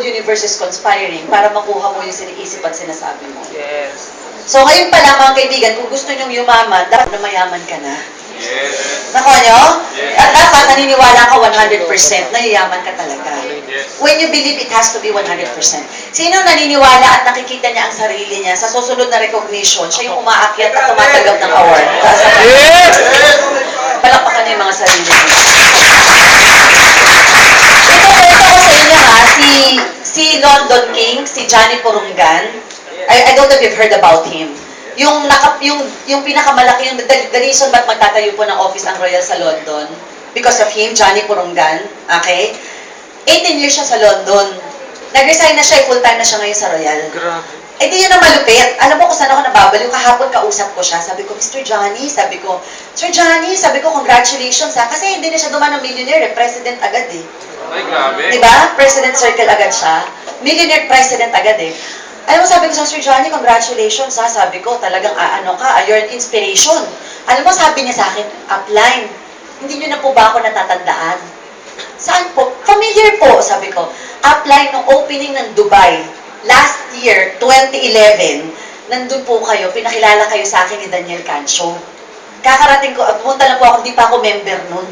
universe is conspiring para makuha mo yung siniisip at sinasabi mo. Yes. So ngayon pa lang mga kaibigan, kung gusto nyong yumaman, dapat na mayaman ka na. Yes. Nakuha nyo? Yes. At dapat naniniwala ka 100% na yayaman ka talaga. Yes. When you believe, it has to be 100%. Sino naniniwala at nakikita niya ang sarili niya sa susunod na recognition, siya yung umaakyat at tumatanggap ng award? Yes! Palakpakan niyo yung mga sarili niyo. Ito ko sa inyo ha, si London King, si Johnny Purungan. I don't know if you've heard about him. Yung pinakamalaki, yung the reason ba't magtatayo po ng office ang Royal sa London, because of him, Johnny Purungan, okay? 18 years siya sa London. Nag-resign na siya, full-time na siya ngayon sa Royal. Grabe. Eh di yun ang malupit. Alam mo kung saan ako nababaliw? Kahapon kausap ko siya. Sabi ko, Mr. Johnny, sabi ko, Sir Johnny, sabi ko, congratulations ha. Kasi hindi na siya duman ng millionaire, president agad eh. Ay, grabe. Diba? President circle agad siya. Millionaire president agad eh. Alam mo, sabi ko sa Sir Johnny, congratulations ha. Sabi ko, talagang ano ka, you're an inspiration. Alam mo, sabi niya sa akin, upline, hindi niyo na po ba ako natatandaan? Saan po? Familiar po, sabi ko. Upline ng opening ng Dubai. Last year, 2011, nandun po kayo, pinakilala kayo sa akin ni Daniel Cancio. Kakarating ko, pumunta lang po ako, hindi pa ako member nun.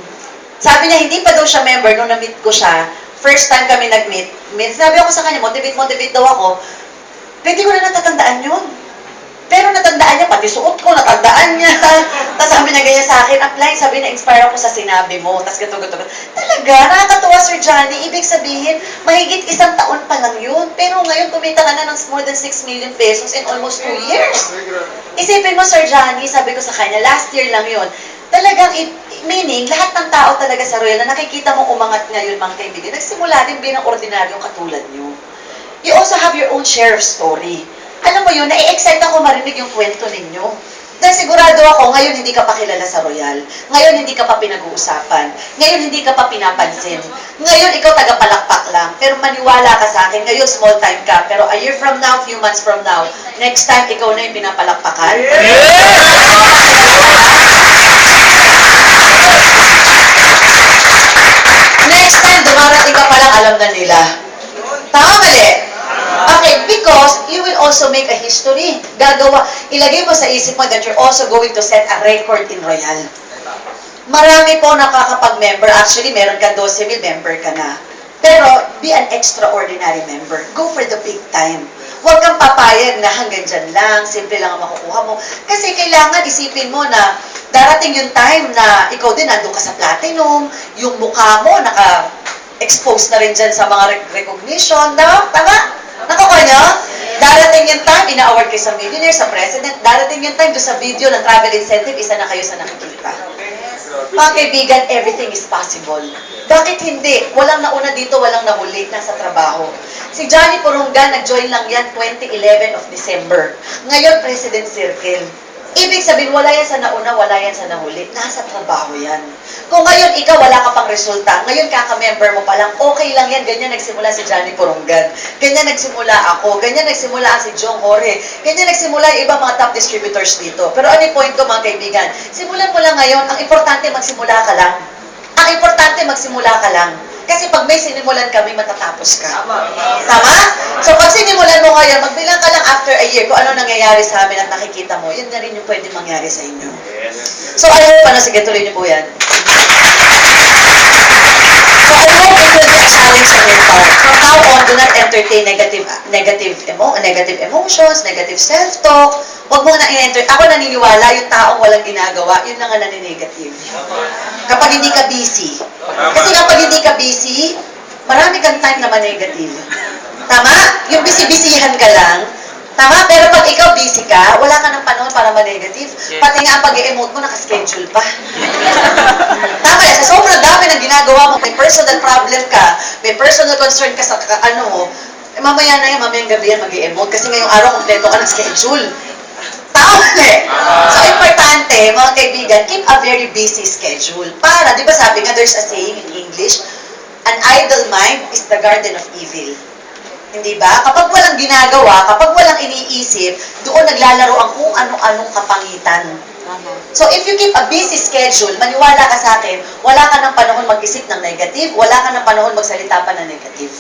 Sabi niya, hindi pa daw siya member nung na-meet ko siya. First time kami nag-meet. Sabi ako sa kanya, motivate daw ako. Pwede ko na natatandaan yun. Pero natandaan niya, pati suot ko, natandaan niya. Tapos sabi niya ganyan sa akin, apply, sabi na inspire ako sa sinabi mo. Tapos gato. Talaga, nakakatuwa Sir Johnny. Ibig sabihin, mahigit 1 taon pa lang yun. Pero ngayon, kumita ka na ng more than 6 million pesos in almost 2 years. Isipin mo, Sir Johnny, sabi ko sa kanya, last year lang yun. Talagang, meaning, lahat ng tao talaga sa Royal na nakikita mo umangat ngayon, mga kaibigan, nagsimula din bilang ordinaryong katulad nyo. You also have your own share of story. Alam mo yun, na-excite ako marinig yung kwento ninyo. Dahil sigurado ako, ngayon hindi ka pa kilala sa Royal. Ngayon hindi ka pa pinag-uusapan. Ngayon hindi ka pa pinapansin. Ngayon ikaw tagapalakpak lang. Pero maniwala ka sa akin, ngayon small time ka. Pero a year from now, few months from now, next time ikaw na yung pinapalakpakan. Next time, dumarating ka palang alam na nila. Tama mali? Okay, because you will also make a history. Ilagay mo sa isip mo that you're also going to set a record in Royal. Marami po nakakapag-member. Actually, meron ka 12,000 member ka na. Pero, be an extraordinary member. Go for the big time. Huwag kang papayag na hanggang dyan lang, simple lang ang makukuha mo. Kasi kailangan isipin mo na darating yung time na ikaw din nandun ka sa platinum, yung mukha mo naka-expose na rin dyan sa mga recognition. Tama? Nakukuha nyo? Darating yung time, ina-award kayo sa millionaire, sa president. Darating yung time, doon sa video ng travel incentive, isa na kayo sa nakikita. Mga kaibigan, everything is possible. Bakit hindi? Walang nauna dito, walang nahuli, nasa trabaho. Si Johnny Purungan, nag-join lang yan 2011 of December. Ngayon, President Circle. Ibig sabihin, wala yan sa nauna, wala yan sa nahuli. Nasa trabaho yan. Kung ngayon ikaw, wala ka pang resulta, ngayon kaka-member mo pa lang, okay lang yan. Ganyan nagsimula si Johnny Purungan. Ganyan nagsimula ako. Ganyan nagsimula si Jong Jorge. Ganyan nagsimula yung ibang mga top distributors dito. Pero ano yung point ko, mga kaibigan? Simulan mo lang ngayon. Ang importante, magsimula ka lang. Ang importante, magsimula ka lang. Kasi pag may sinimulan kami, matatapos ka. Tama? So pag sinimulan mo ngayon, magbilang ka lang after a year kung ano nangyayari sa amin at nakikita mo, yun na rin yung pwede mangyari sa inyo. So I hope, sige, tuloy niyo po yan. So I hope it will be a challenge on your part. From now on, do not entertain negative emotions, negative self-talk. Huwag mo na i-enter. Ako naniniwala, yung taong walang ginagawa, yun lang ang naninegative. Kapag hindi ka busy. Kasi kapag hindi ka busy, marami kang time na ma-negative. Tama? Yung busy-busyhan ka lang. Tama? Pero pag ikaw busy ka, wala ka ng panahon para ma-negative. Pati nga ang pag-e-emote mo, nakaschedule pa. Tama yan. Sa sobrang dami ng ginagawa mo, may personal problem ka, may personal concern ka sa mamaya na yan, mamayang gabi yan mag-e-emote. Kasi ngayong araw, kompleto ka ng schedule. Tama eh. So, importante, mga kaibigan, keep a very busy schedule. Para, di ba sabi nga, there's a saying in English, an idle mind is the garden of evil. Hindi ba? Kapag walang ginagawa, kapag walang iniisip, doon naglalaro ang kung anong kapangitan. So, if you keep a busy schedule, maniwala ka sa akin, wala ka ng panahon mag-isip ng negative, wala ka ng panahon magsalita pa ng negative.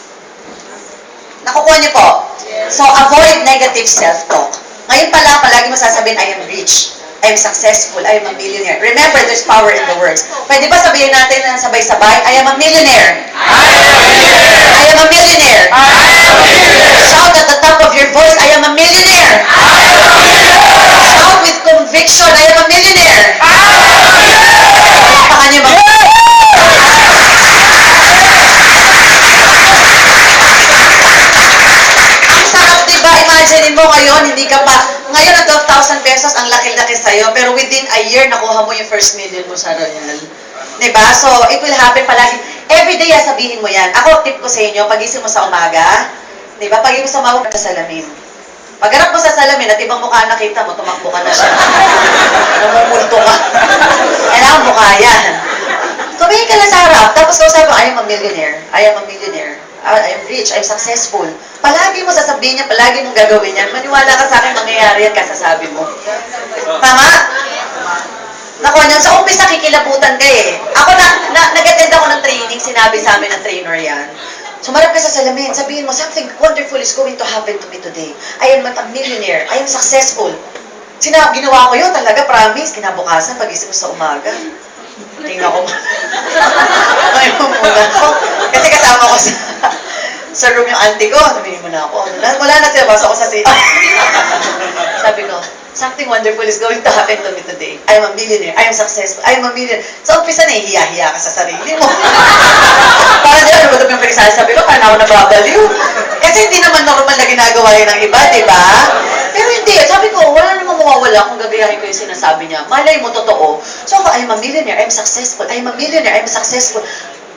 Nakukuha niyo po? So, avoid negative self-talk. Ngayon pala, palagi mo sasabihin, I am rich, I am successful, I am a millionaire. Remember, there's power in the words. Pwede ba sabihin natin na sabay-sabay, I am a millionaire? I am a millionaire. Shout at the top of your voice, I am a millionaire. Shout with conviction, I am a millionaire. Baka niyo ba? Ang sarap, diba? Imagine mo ngayon, hindi ka pa, ngayon ang 12,000 pesos, ang laki-laki sa'yo, pero within a year, nakuha mo yung first million mo sa Royal. Diba? So, it will happen palagi. Everyday, sabihin mo yan. Ako, tip ko sa inyo, pagising mo sa umaga, diba? Pagising mo sa umaga, sa salamin. Pagharap mo sa salamin at ibang mukha nakita mo, tumakbo ka na siya. Namumulto ka. Kailangan mukha yan. Tumingin ka na sa harap, tapos kausap mo, I am a millionaire. I am a millionaire. I am rich, I'm successful. Palagi mo sasabihin niya, palagi mong gagawin yan. Maniwala ka sa akin, mangyayari yan kasasabi mo. Tama? Naku, yan. Sa umpisa, kikilabutan ka eh. Ako nag-attend ako ng training, sinabi sa amin ng trainer yan. Sumarap ka sa salamin, sabihin mo, something wonderful is going to happen to me today. I am a millionaire. I am successful. Ginawa ko yun talaga, promise. Kinabukasan, pagising ko sa umaga. Tingnan ko. Ngayon muna ako. Kasi kasama ko sa room yung auntie ko. Sabihin mo na ako. Wala na siya. Basta ako sa city. Sabi ko, something wonderful is going to happen to me today. I am a millionaire. I am successful. I am a millionaire. Sa umpisa na, hiya-hiya ka sa sarili mo. Parang di, ano ba ito yung pagsasabi ko? Parang ako nababaliw. Kasi hindi naman normal na ginagawa yun ng iba, di ba? Pero hindi. Sabi ko, wala namang mawawala kung gagayahin ko yung sinasabi niya. Malay mo, totoo. So ako, I am a millionaire. I am successful. I am a millionaire. I am successful.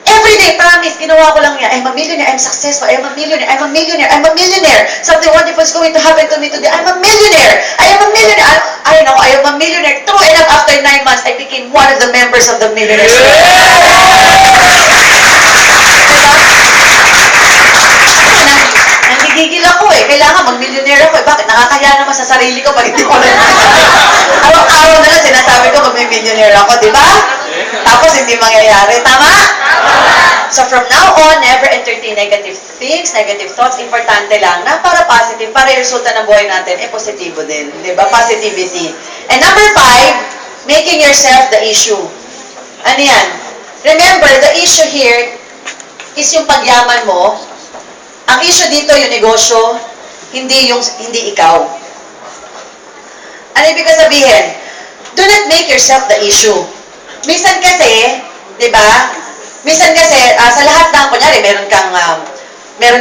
Every day, promise, ginawa ko lang yan. I'm a millionaire, I'm successful, I'm a millionaire, I'm a millionaire, I'm a millionaire. Something wonderful is going to happen to me today. I'm a millionaire. I am a millionaire. I know, I am a millionaire. True enough, after 9 months, I became one of the members of the millionaires. Nanggigigil ako eh. Kailangan mag-millionaire ako eh. Bakit? Nakakaya naman sa sarili ko pag hindi ko lang. Araw-araw na lang sinasabi ko mag-millionaire ako, di ba? Tapos hindi mangyayari. Tama? So from now on, never entertain negative things, negative thoughts. Importante lang na para positive, para yung resulta ng buhay natin, eh positibo din. Di ba? Positivity. And number 5, making yourself the issue. Ano yan? Remember, the issue here is yung pagyaman mo. Ang issue dito, yung negosyo, hindi ikaw. Ano ibig sabihin? Do not make yourself the issue. Minsan kasi, di ba? Minsan kasi, sa lahat ng, kunyari, meron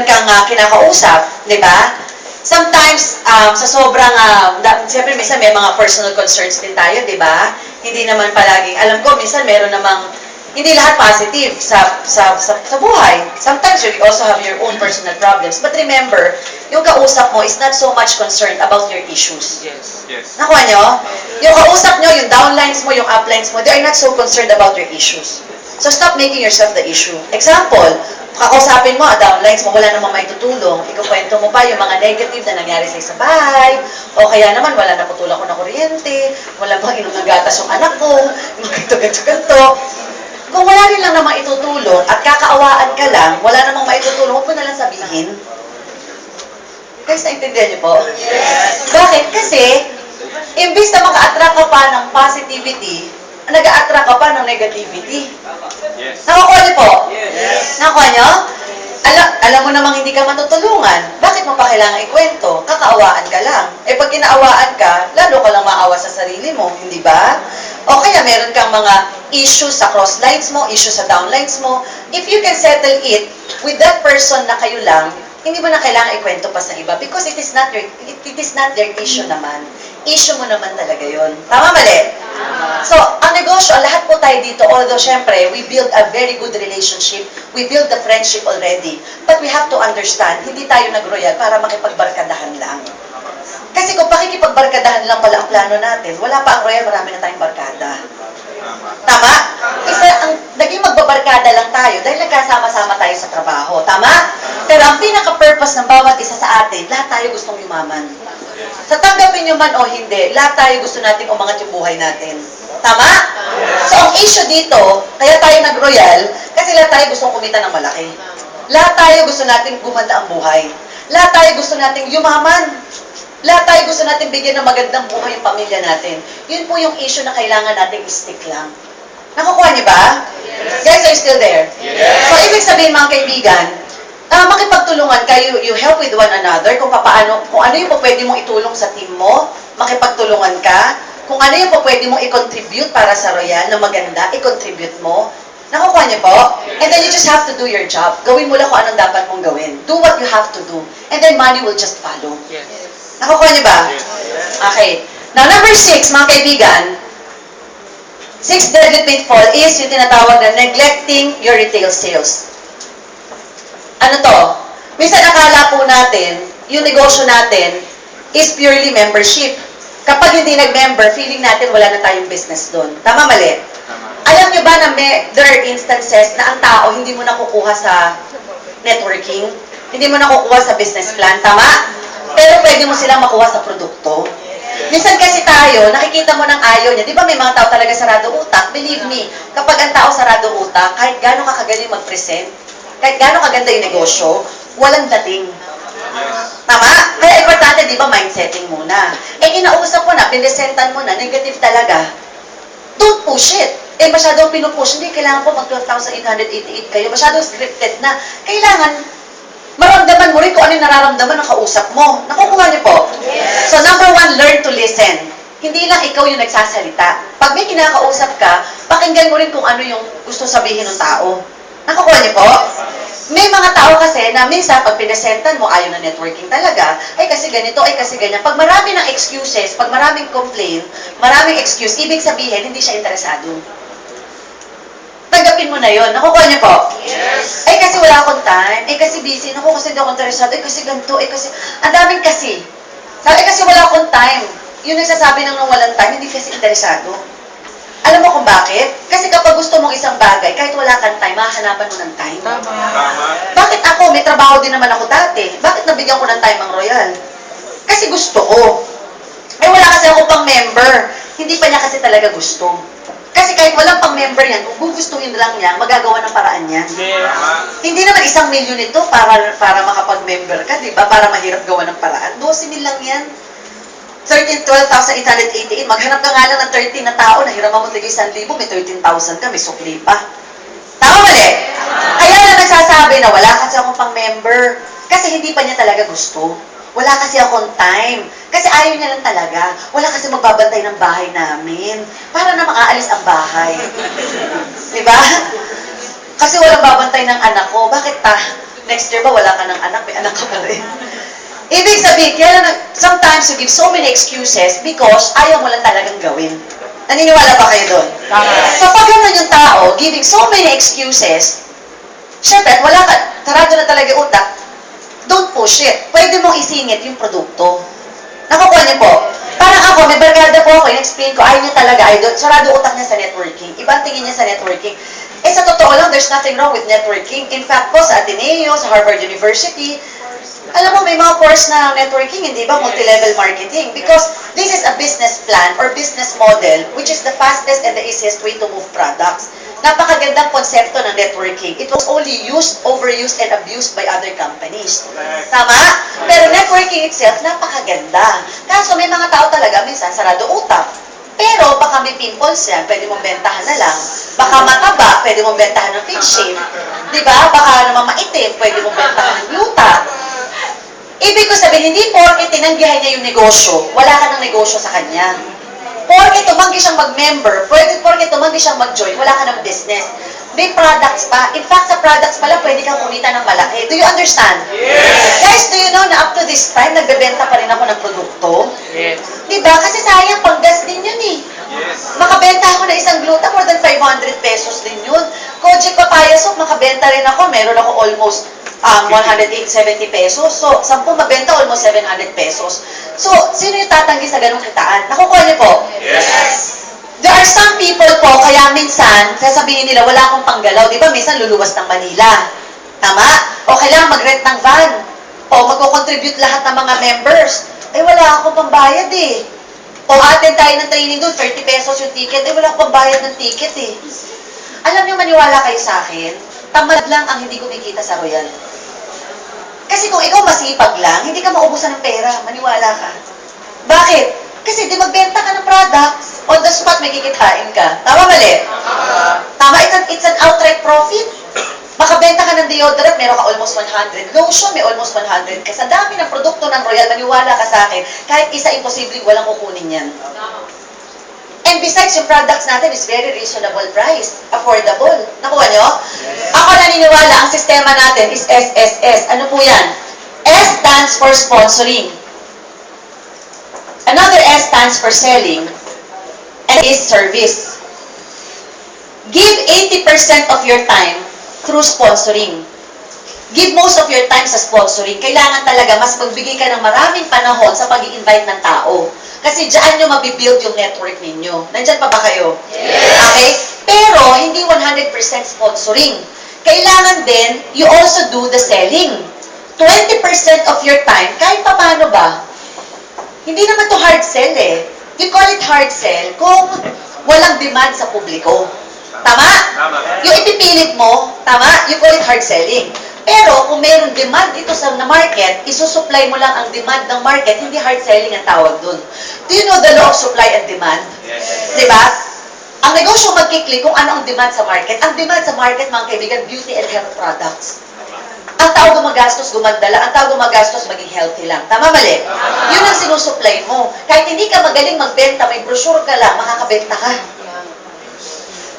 kang kinakausap, di ba? Sometimes, sa sobrang, siyempre, minsan may mga personal concerns din tayo, di ba? Hindi naman palaging, alam ko, minsan meron namang, hindi lahat positive sa buhay. Sometimes, you also have your own personal problems. But remember, yung kausap mo is not so much concerned about your issues. Yes. Yes. Nakuha nyo? Yung kausap nyo, yung downlines mo, yung uplines mo, they are not so concerned about your issues. So stop making yourself the issue. Example, kakausapin mo, downlines mo, wala namang may tutulong. Ikukwento mo pa yung mga negative na nangyari sa bahay, o kaya naman, wala na putulak ko na kuryente, wala bang inom ng gatas yung anak ko, yung ganito. Kung wala rin lang namang itutulong at kakaawaan ka lang, wala namang maitutulong, huwag mo na lang sabihin. Guys, naintindihan niyo po? Yes. Bakit? Kasi, imbis na maka-attract ka pa ng positivity, nag-a-attract ka pa ng negativity. Yes. Nakukuha niyo po? Yes. Nakukuha niyo? Alam mo namang hindi ka matutulungan. Bakit mo pa kailangan ikwento? Kakaawaan ka lang. Eh pag kinaawaan ka, lalo ka lang maawa sa sarili mo, hindi ba? O kaya meron kang mga issues sa cross-lines mo, issues sa downlines mo. If you can settle it with that person na kayo lang, hindi mo na kailangan ikwento pa sa iba because it is not their issue naman. Issue mo naman talaga yon. Tama, mali? So, ang negosyo, lahat po tayo dito, although syempre, we build a very good relationship, we build the friendship already, but we have to understand, hindi tayo nag-royal para makipagbarkadahan lang. Kasi kung pakikipagbarkadahan lang pala ang plano natin, wala pa ang royal, marami na tayong barkada. Tama? Ang naging magbabarkada lang tayo dahil nagkasama-sama tayo sa trabaho. Tama? Pero ang pinaka-purpose ng bawat isa sa atin, lahat tayo gustong yumaman. Sa tanggapin nyo man o hindi, lahat tayo gusto natin umangat yung buhay natin. Tama? So, ang issue dito, kaya tayo nag-royal, kasi lahat tayo gustong kumita ng malaki. Lahat tayo gusto natin gumanda ang buhay. Lahat tayo gusto nating yumaman. Lahat tayo gusto nating bigyan ng magandang buhay yung pamilya natin. Yun po yung issue na kailangan nating stick lang. Nakukuha niyo ba? Guys, are you still there? So, ibig sabihin mga kaibigan, makipagtulungan kayo, you help with one another, kung ano yung pwede mong itulong sa team mo, makipagtulungan ka, kung ano yung pwede mong i-contribute para sa Royal na maganda, i-contribute mo. Nakukuha niyo po? And then you just have to do your job. Gawin mo lang kung anong dapat mong gawin. Do what you have to do. And then money will just follow. Nakukuha niyo ba? Okay. Now, number 6, mga kaibigan, 6 deadly pitfall is yung tinatawag na neglecting your retail sales. Ano to? Minsan akala po natin, yung negosyo natin is purely membership. Kapag hindi nag-member, feeling natin wala na tayong business doon. Tama, mali? Alam nyo ba na there are instances na ang tao hindi mo nakukuha sa networking? Hindi mo nakukuha sa business plan, tama? Pero pwede mo silang makuha sa produkto. Minsan kasi tayo, nakikita mo ng ayaw niya. Di ba may mga tao talaga sarado utak? Believe me, kapag ang tao sarado utak, kahit gano'ng kakagaling mag-present, kahit gano'ng kaganda yung negosyo, walang dating. Tama? Kaya importante, di ba, mindsetting muna. Eh, inausap mo na, pinisentan mo na, negative talaga. Don't push it. Eh, masyadong pinupush. Hindi, kailangan po mag 12,888 kayo. Masyadong scripted na. Kailangan, maramdaman mo rin kung ano yung nararamdaman ng kausap mo. Nakukuha niyo po? So, number 1, learn to listen. Hindi lang ikaw yung nagsasalita. Pag may kinakausap ka, pakinggan mo rin kung ano yung gusto sabihin ng tao. Nakukuha niyo po? May mga tao kasi na minsan pag pinesentan mo, ayaw na networking talaga, ay kasi ganito, ay kasi ganyan. Pag marami ng excuses, pag maraming complaint, maraming excuse, ibig sabihin, hindi siya interesado. Tanggapin mo na yon. Nakukuha niyo po? Yes. Ay kasi wala akong time, ay kasi busy, naku kasi hindi ako interesado, ay kasi ganito, ay kasi, ang daming kasi. Sabi kasi wala akong time. Yung nagsasabi ng walang time, hindi kasi interesado. Alam mo kung bakit? Kasi kapag gusto mong isang bagay, kahit wala kang time, mahahanapan mo ng time. Tama. Bakit ako? May trabaho din naman ako dati. Bakit nabigyan ko ng time ang Royal? Kasi gusto ko. Eh wala kasi ako pang member. Hindi pa niya kasi talaga gusto. Kasi kahit walang pang member yan, kung gugustuhin lang niya, magagawa ng paraan yan. Hindi naman 1 milyon ito para makapag-member ka, di ba? Para mahirap gawa ng paraan. 12,000 lang yan. 12,888. Maghanap ka nga lang ng 13 na tao, nahiraman mo tigay 1,000, may 13,000 ka, may sukli pa. Tama mali? Kaya na nagsasabi na wala kasi akong pang-member. Kasi hindi pa niya talaga gusto. Wala kasi akong time. Kasi ayaw niya lang talaga. Wala kasi magbabantay ng bahay namin. Para na makaalis ang bahay. Diba? Kasi walang babantay ng anak ko. Bakit ta? Next year ba wala ka ng anak? May anak ka pa rin. Ibig sabihin, kaya sometimes you give so many excuses because ayaw mo lang talagang gawin. Naniniwala ba kayo doon? So pag gano'n yung tao, giving so many excuses, syempre, wala ka, sarado na talaga utak, don't push it. Pwede mong isingit yung produkto. Nakukuha niyo po? Parang ako, may barkada po ako, in-explain ko, ayaw niya talaga, sarado utak niya sa networking. Ibang tingin niya sa networking. Eh sa totoo lang, there's nothing wrong with networking. In fact po, sa Ateneo, sa Harvard University, alam mo, may mga course na networking, hindi ba? Multi-level marketing. Because this is a business plan or business model which is the fastest and the easiest way to move products. Napakagandang konsepto ng networking. It was only used, overused, and abused by other companies. Tama? Pero networking itself, napakaganda. Kaso may mga tao talaga, minsan, sarado utak. Pero baka may pimples yan, pwede mong bentahan na lang. Baka mataba, pwede mong bentahan ng face shape. Diba? Baka naman maitim, pwede mong bentahan ng gluta. Ibig ko sabihin, hindi porke tinanggihan niya yung negosyo, wala ka ng negosyo sa kanya. Porke tumanggi siyang mag-member, porke tumanggi siyang mag-join, wala ka ng business. May products pa. In fact, sa products pala, pwede kang kumita ng malaki. Do you understand? Yes! Guys, do you know na up to this time, nagbebenta pa rin ako ng produkto? Yes. Diba? Kasi sayang, panggas din yun eh. Yes. Makabenta ako na isang gluta, more than 500 pesos din yun. Kojik Papaya Soap, makabenta rin ako. Meron ako almost 170 pesos. So, 10 mabenta, almost 700 pesos. So, sino yung tatanggi sa ganung kitaan? Nakukuha niyo po? Yes! There are some people po, kaya minsan, sasabihin nila, wala akong panggalaw. Di ba, minsan luluwas ng Manila. Tama? O kailangan mag-rent ng van. O magko-contribute lahat ng mga members. Eh, wala akong pambayad eh. O attend tayo ng training doon, 30 pesos yung ticket. Eh, wala akong pambayad ng ticket eh. Alam niyo, maniwala kayo sa akin, tamad lang ang hindi kumikita sa Royal. Kasi kung ikaw masipag lang, hindi ka maubusan ng pera. Maniwala ka. Bakit? Kasi di magbenta ka ng products, on the spot may kikitain ka. Tama mali? Tama, it's an outright profit. Makabenta ka ng deodorant, meron ka almost 100. Lotion, may almost 100 ka. Sa dami ng produkto ng Royal, maniwala ka sa akin, kahit isa imposibleng walang kukunin yan. And besides, yung products natin is very reasonable price. Affordable. Nakuha nyo? Ako naniniwala, ang sistema natin is SSS. Ano po yan? S stands for sponsoring. Another S stands for selling. And is service. Give 80% of your time through sponsoring. Give most of your time sa sponsoring. Kailangan talaga mas magbigay ka ng maraming panahon sa pag-i-invite ng tao. Kasi diyan nyo mabibuild yung network ninyo. Nandyan pa ba kayo? Yes! Okay? Pero, hindi 100% sponsoring. Kailangan din, you also do the selling. 20% of your time, kahit pa paano ba? Hindi naman to hard sell eh. You call it hard sell kung walang demand sa publiko. Tama? Tama. Yung ipipilit mo, tama? You call it hard selling. Pero kung mayroong demand dito sa market, isusupply mo lang ang demand ng market, hindi hard selling ang tawag dun. Do you know the law of supply and demand? Yes. Diba? Ang negosyo magkiklik kung ano ang demand sa market. Ang demand sa market, mga kaibigan, beauty and health products. Ang tao gumagastos, gumandala. Ang tao gumagastos, maging healthy lang. Tama, mali? Yun ang sinusupply mo. Kahit hindi ka magaling magbenta, may brochure ka lang, makakabenta ka.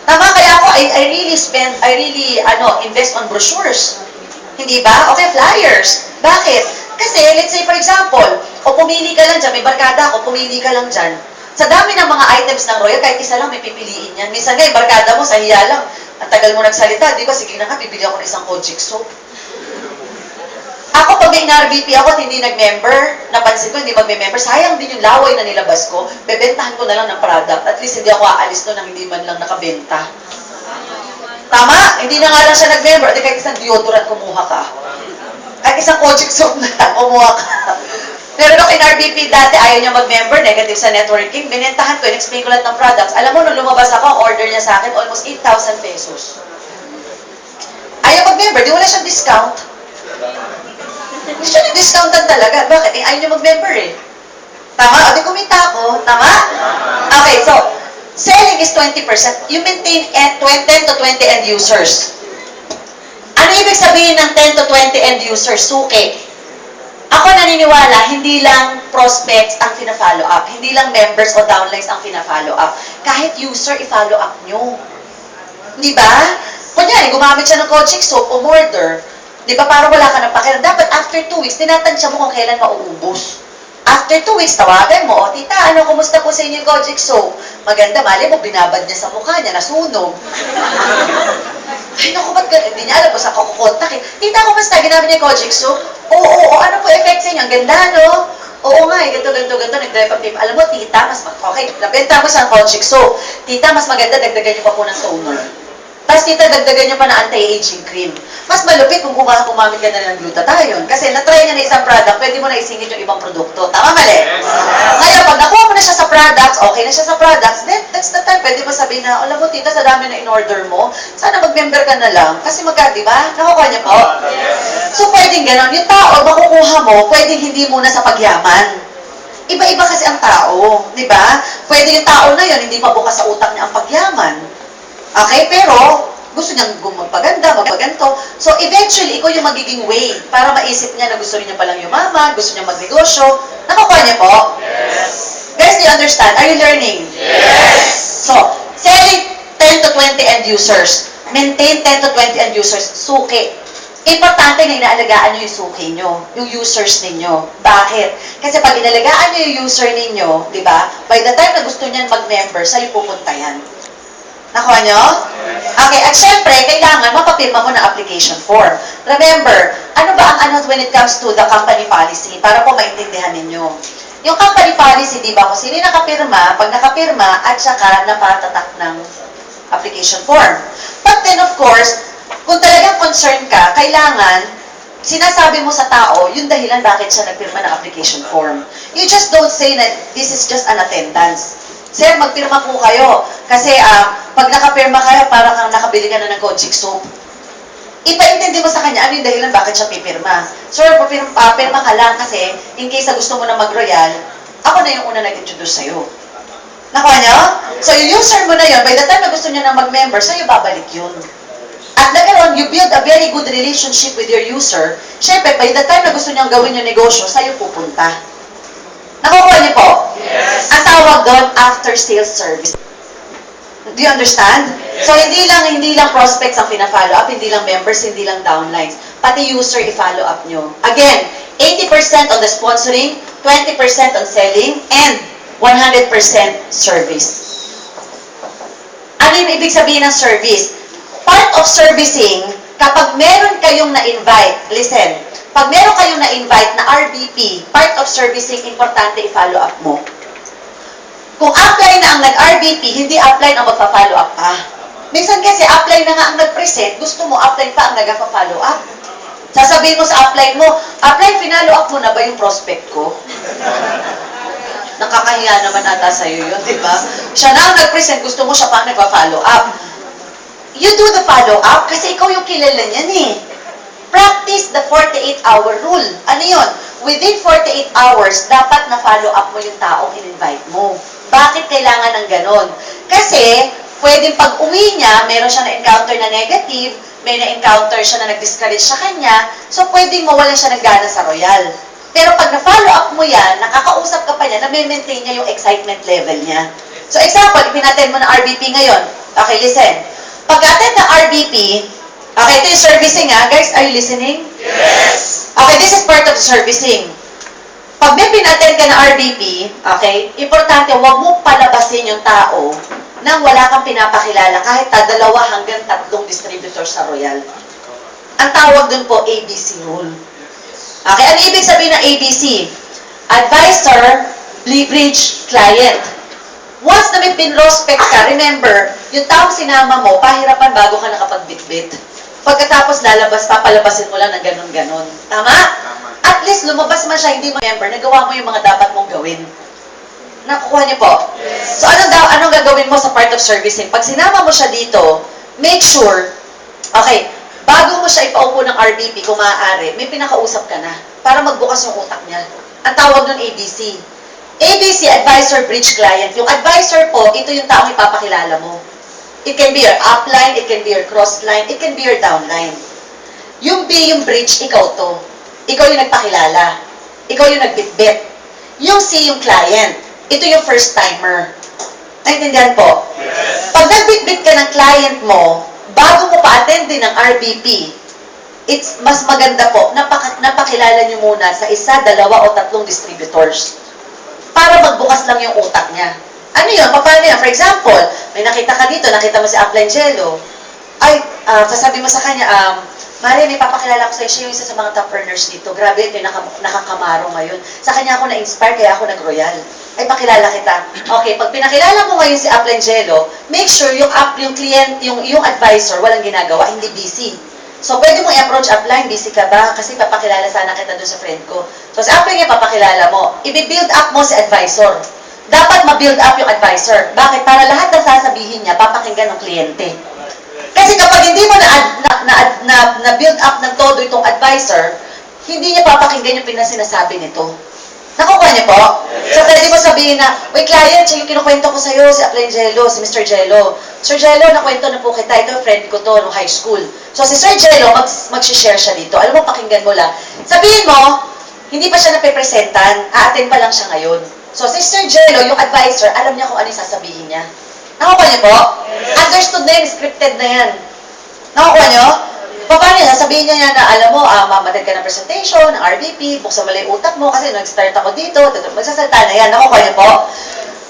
Tama, kaya ako, I really invest on brochures. Hindi ba? Okay, flyers. Bakit? Kasi, let's say for example, o pumili ka lang dyan, may barkada ako, pumili ka lang dyan. Sa dami ng mga items ng Royal, kahit isa lang may pipiliin yan. Minsan nga, yung barkada mo, sa hiya lang, ang tagal mo nagsalita, di ba? Sige na nga, bibili ako ng isang Kojic soap. Ako, pag may RBP ako at hindi nag-member, napansin ko, hindi mag-member, sayang din yung laway na nilabas ko, bebentahan ko na lang ng product. At least hindi ako aalis doon nang hindi man lang nakabenta. Tama? Hindi na nga lang siya nag-member. At kahit isang deodorant, kumuha ka. Kahit isang Kojic soap na lang, kumuha ka. Meron ako in RBP dati, ayaw niya mag-member, negative sa networking. Binentahan ko, in-explain ko lahat ng products. Alam mo, nung lumabas ako, order niya sa akin, almost 8,000 pesos. Ayaw mag-member, di wala siyang discount. Gusto niya discountan talaga. Bakit? Ayaw niya mag-member eh. Tama? O, di kumita ako. Tama? Okay, so, selling is 20%. You maintain 10 to 20 end users. Ano ibig sabihin ng 10 to 20 end users? Suki. Ako naniniwala, hindi lang prospects ang fina-follow up. Hindi lang members o downlines ang fina-follow up. Kahit user, i-follow up nyo. Di ba? Kunyari, gumamit siya ng Kojic soap o order. Di ba, parang wala ka ng pakiram. Dapat after 2 weeks, tinatansya mo kung kailan mauubos. After 2 weeks, tawagan mo, o tita, ano, kumusta po sa inyo yung Kojic soap? Maganda, mali mo, binabad niya sa mukha niya, nasunog. Ay, naku, ba't hindi niya alam kung saan kukontak eh. Tita, kumusta? Ginamit niya yung Kojic soap? Oo, ano po effect sa inyo? Ang ganda, no? Oo nga, ganito, nag-repag-tape. Alam mo, tita, okay, nabenta mo sa Kojic soap. Tita, mas maganda, dagdagan niyo pa po ng toner. Tapos tita, dagdagan niyo pa na anti-aging cream. Mas malupit kung gumamit ka na ng glutathione. Kasi na-try niya na isang product, pwede mo na isingit yung ibang produkto. Tama, mali? Yes. Ngayon, pag nakuha mo na siya sa products, okay na siya sa products, then that's the time, pwede mo sabihin na, alam mo tita, sa dami na in-order mo, sana mag-member ka na lang. Kasi di ba? Nakukuha niya po? Yes. So, pwedeng ganon. Yung tao, makukuha mo, pwedeng hindi muna sa pagyaman. Iba-iba kasi ang tao, di ba? Pwede yung tao na yun, hindi mabukas sa utak niya ang pagyaman. Okay, pero gusto niyang magpaganda, magpaganto. So, eventually, ikaw yung magiging way para maisip niya na gusto niya palang yumaman, gusto niya magnegosyo. Nakukuha niya po? Yes. Guys, do you understand? Are you learning? Yes. So, selling 10 to 20 end users. Maintain 10 to 20 end users. Suki. Importante na inaalagaan niyo yung suki niyo, yung users ninyo. Bakit? Kasi pag inalagaan niyo yung user ninyo, di ba, by the time na gusto niyan mag-member, sa'yo pupunta yan. Nakuha nyo? Okay, at syempre, kailangan mapapirma mo ng application form. Remember, ano ba ang when it comes to the company policy? Para po maintindihan ninyo. Yung company policy, di ba, kung sino nakapirma, pag nakapirma, at saka napatatak ng application form. But then, of course, kung talagang concerned ka, kailangan, sinasabi mo sa tao, yung dahilan bakit siya nagpirma ng application form. You just don't say na this is just an attendance. Sir, magpirma po kayo. Kasi pag nakapirma kayo, parang nakabili ka na ng Kojic soap. ipaintindi mo sa kanya ano yung dahilan bakit siya pipirma. Sir, pirma ka lang kasi in case na gusto mo na mag-royal, ako na yung una nag-introduce sa'yo. Nakuha niyo? So, yung user mo na yun, by the time na gusto niya na mag-member, sa'yo babalik yun. At nagkaroon, you build a very good relationship with your user. Siyempre, by the time na gusto niyang gawin yung negosyo, sa'yo pupunta. Nakukuha niyo po? Yes. Ang tawag doon, after-sales service. Do you understand? So, hindi lang prospects ang pina-follow up, hindi lang members, hindi lang downlines. Pati user i-follow up nyo. Again, 80% on the sponsoring, 20% on selling, and 100% service. Ano yung ibig sabihin ng service? Part of servicing, kapag meron kayong na-invite, listen, pag meron kayong na-invite na RBP, part of servicing, importante i-follow up mo. Kung upline na ang nag-RBP, hindi upline ang magpa-follow up pa. Minsan kasi upline na nga ang nag-present, gusto mo upline pa ang nag-follow up. Sasabihin mo sa upline mo, upline, finalo up mo na ba yung prospect ko? Nakakahiya naman ata sa'yo yun, di ba? Siya na ang nag-present, gusto mo siya pa ang nagpa-follow up. You do the follow up kasi ikaw yung kilala niyan eh. Practice the 48-hour rule. Ano yun? Within 48 hours, dapat na-follow up mo yung taong in-invite mo. Bakit kailangan ng ganon? Kasi, pwedeng pag uwi niya, meron siya na-encounter na negative, may na-encounter siya na nag-discourage sa kanya, so pwedeng mawalan siya ng gana sa Royal. Pero pag na-follow up mo yan, nakakausap ka pa niya, na-maintain niya yung excitement level niya. So example, ipinattend mo na RBP ngayon. Okay, listen. Pag-attend na RBP, okay, ito yung servicing ha. Guys, are you listening? Yes. Okay, this is part of the servicing. Pag may pinattend ka na RBP, okay, importante, huwag mo palabasin yung tao nang wala kang pinapakilala kahit 2 hanggang 3 distributors sa Royal. Ang tawag dun po, ABC rule. Okay, ano ibig sabihin ng ABC? Advisor, bridge, client. Once na may pinrospect ka, remember, yung taong sinama mo, pahirapan bago ka nakapag-bitbit. Pagkatapos lalabas, papalabasin mo lang ng ganun-ganon. Tama? Tama. At least lumabas man siya, hindi mo member, nagawa mo yung mga dapat mong gawin. Nakukuha niyo po? Yes. So anong gagawin mo sa part of servicing? Pag sinama mo siya dito, make sure, okay, bago mo siya ipaupo ng RBP, kung maaari, may pinakausap ka na para magbukas yung utak niya. Ang tawag nun ABC. ABC, Advisor Bridge Client. Yung advisor po, ito yung taong ipapakilala mo. It can be your upline, it can be your crossline, it can be your downline. Yung B, yung bridge, ikaw to. Ikaw yung nagpakilala. Ikaw yung nagbitbit. Yung C, yung client. Ito yung first timer. Naintindihan po? Yes. Pag nagbitbit ka ng client mo, bago mo pa-attendin ng RBP, it's mas maganda po, napakilala nyo muna sa 1, 2, o 3 distributors para magbukas lang yung utak niya. Ano yun? Paano yan? For example, may nakita ka dito, nakita mo si Upline Jello, ay, sasabi mo sa kanya, Mari, may papakilala ko sa'yo, siya yung isa sa mga top earners dito. Grabe, ito yung nakakamaro ngayon. Sa kanya ako na-inspire, kaya ako nag-royal. Ay, pakilala kita. Okay, pag pinakilala mo ngayon si Upline Jello, make sure yung client, yung advisor, walang ginagawa, hindi busy. So, pwede mo i-approach Upline, busy ka ba? Kasi papakilala sana kita doon sa friend ko. So, sa Upline niya, papakilala mo. I-build up mo si advisor. Dapat ma-build up yung advisor. Bakit? Para lahat ng sasabihin niya, papakinggan ng kliyente. Kasi kapag hindi mo na-build up ng todo itong advisor, hindi niya papakinggan yung pinasinasabi nito. Nakukuha niyo po? Yes. So, pwede mo sabihin na, wait, client, siya yung kinukwento ko sa'yo, si Upline Jello, si Mr. Jello. Sir Jello, nakwento na po kita. Ito, friend ko to, nung high school. So, si Sir Jello, mag-share siya dito. Alam mo, pakinggan mo lang. Sabihin mo, hindi pa siya napipresentan, a-attend pa lang siya ngayon. So, si Sir Jello, yung advisor, alam niya kung ano yung sasabihin niya. Nakukuha niyo po? Yes. Understood na yan, scripted na yan. Nakukuha niyo? Paano yan? Sabihin niya na, alam mo, mamatid ka ng presentation, ng RBP, buksan mo lang yung utak mo, kasi nag-start ako dito, magsasalita na yan. Nakukuha niyo po?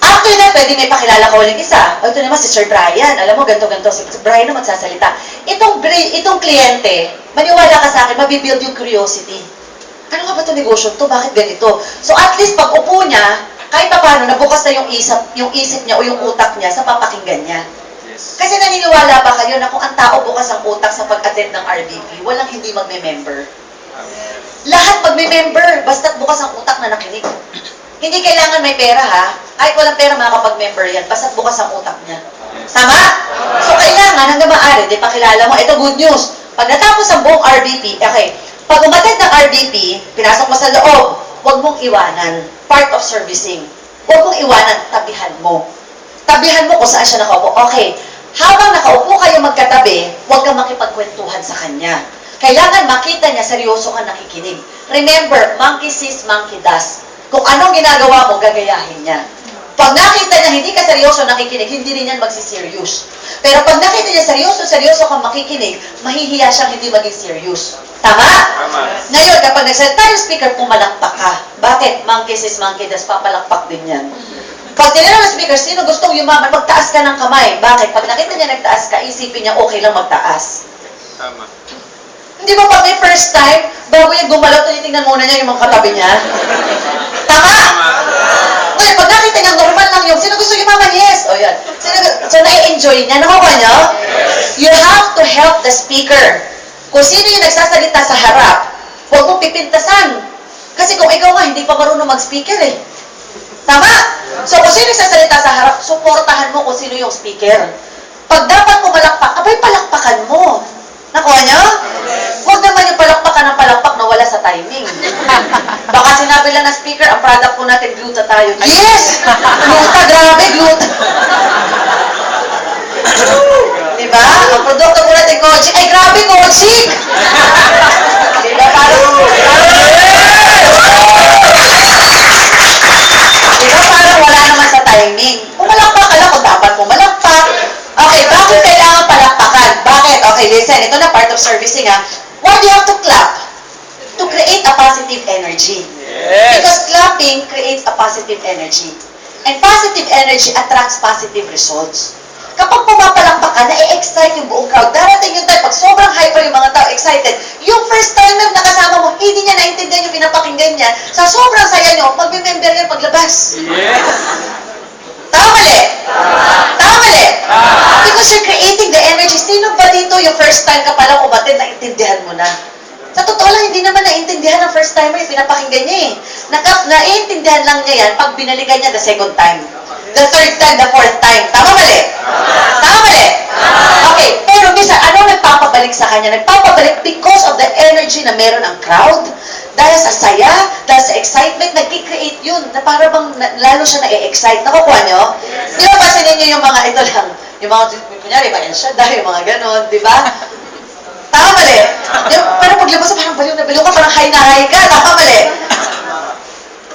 After na, pwede may pakilala ka uling isa. O, ito naman si Sir Brian. Alam mo, ganito-ganito. Si Brian na magsasalita. Itong kliyente, maniwala ka sa akin, mabibuild yung curiosity. Ano nga ba ito negosyo to? Bakit ganito? So, at least pag upo niya, kahit pa paano, nabukas na yung isip niya o yung utak niya sa papakinggan niya. Yes. Kasi naniniwala ba kayo na kung ang tao bukas ang utak sa pag-attend ng RBP, walang hindi magme-member? Lahat magme-member, basta't bukas ang utak na nakinig. Hindi kailangan may pera ha. Kahit walang pera makakapag-member yan, basta't bukas ang utak niya. Tama? So kailangan, hanggang maaari, di pakilala mo, ito good news. Pag natapos ang buong RBP, okay, pag umatid ng RBP, pinasok mo sa loob, huwag mong iwanan. Part of servicing. Huwag mong iwanan, tabihan mo. Tabihan mo kung saan siya nakaupo. Okay, habang nakaupo kayo magkatabi, huwag kang makipagkwentuhan sa kanya. Kailangan makita niya, seryoso ka nakikinig. Remember, monkey sees, monkey does. Kung anong ginagawa mo, gagayahin niya. Pag nakita niya hindi ka seryoso nakikinig, hindi rin yan magsiserious. Pero pag nakita niya seryoso kang makikinig, mahihiya siyang hindi maging serious. Tama? Tama. Ngayon, kapag nagsalita yung speaker, pumalakpak ka. Bakit? Monkey says monkey does, papalakpak din yan. Pag tinanong ng speaker, sino gustong yumaman, magtaas ka ng kamay. Bakit? Pag nakita niya nagtaas ka, isipin niya okay lang magtaas. Tama. Hindi ba pag may first time, bago yung gumalaw, tinitingnan muna niya yung mga katabi niya? Tama? Ngayon, pag nakita niya, normal lang yung, sino gusto yumaman? Yes. O yan. So, nai-enjoy niya. Nakuha niyo? You have to help the speaker. Kung sino yung nagsasalita sa harap, huwag mong pipintasan. Kasi kung ikaw nga, hindi pa marunong mag-speaker eh. Tama? So, kung sino yung nagsasalita sa harap, suportahan mo kung sino yung speaker. Pag dapat mo malakpak, abay palakpakan mo. Nakuha niyo? Huwag naman yung palakpakan ng palakpak na wala sa timing. Baka sinabi lang na speaker, ang product po natin, gluta tayo. Yes! Gluta, grabe, gluta. Diba? Ang produkto po natin, Kojic. Ay, grabe, Kojic! Diba? Parang wala naman sa timing. Pumalakpak ka lang kung dapat pumalakpak. Okay, bakit kailangan palakpakan? Bakit? Okay, listen. Ito na part of servicing, ha? Why do you have to clap? To create a positive energy. Because clapping creates a positive energy. And positive energy attracts positive results. Kapag pumapalakpak ka, na-excite yung buong crowd. Darating yung time, pag sobrang hyper yung mga tao, excited, yung first timer na kasama mo, hindi niya naintindihan yung pinapakinggan niya. Sa sobrang saya niyo, magme-member yan paglabas. Yes. Tama mali? Tama mali? Because you're creating the energy. Sino ba dito yung first time ka palang umatid, naintindihan mo na? Sa totoo lang, hindi naman naintindihan ng first timer yung pinapakinggan niya eh. Naiintindihan lang niya yan pag binalikan niya the second time. The third time, the fourth time. Tama mali? Tama mali? Okay, pero minsan, ano nagpapabalik sa kanya? Nagpapabalik because of the energy na meron ang crowd. Dahil sa saya, dahil sa excitement, nag-create yun. Na para bang lalo siya na-excite. Nakukuha niyo? Di ba kasi ninyo yung mga ito lang? Yung mga, kunyari, ba, dahil yung mga ganon, di ba? Tama mali? Pero paglabas, parang baliw na baliw ka, parang high na high ka. Tama mali?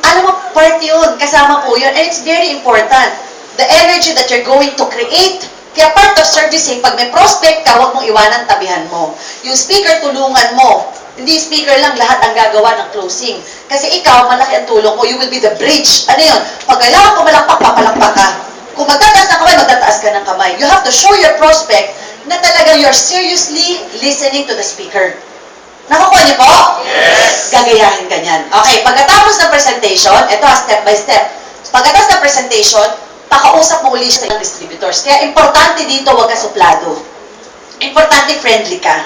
Alam mo, part yun, kasama po yun, and it's very important. The energy that you're going to create. Kaya part of servicing, pag may prospect ka, huwag mong iwanan, tabihan mo. Yung speaker, tulungan mo. Hindi speaker lang, lahat ang gagawa ng closing. Kasi ikaw, malaki ang tulong mo, you will be the bridge. Ano yun? Pag kailangan pumalakpak, papalakpak ka. Kung magtataas ng kamay, magtataas ka ng kamay. You have to show your prospect na talaga you're seriously listening to the speaker. Nakukuha niyo po? Yes! Gagayahin ka niyan. Okay, pagkatapos ng presentation, ito step by step. Pagkatapos ng presentation, pakausap mo uli siya sa distributors. Kaya importante dito, huwag ka suplado. Importante, friendly ka.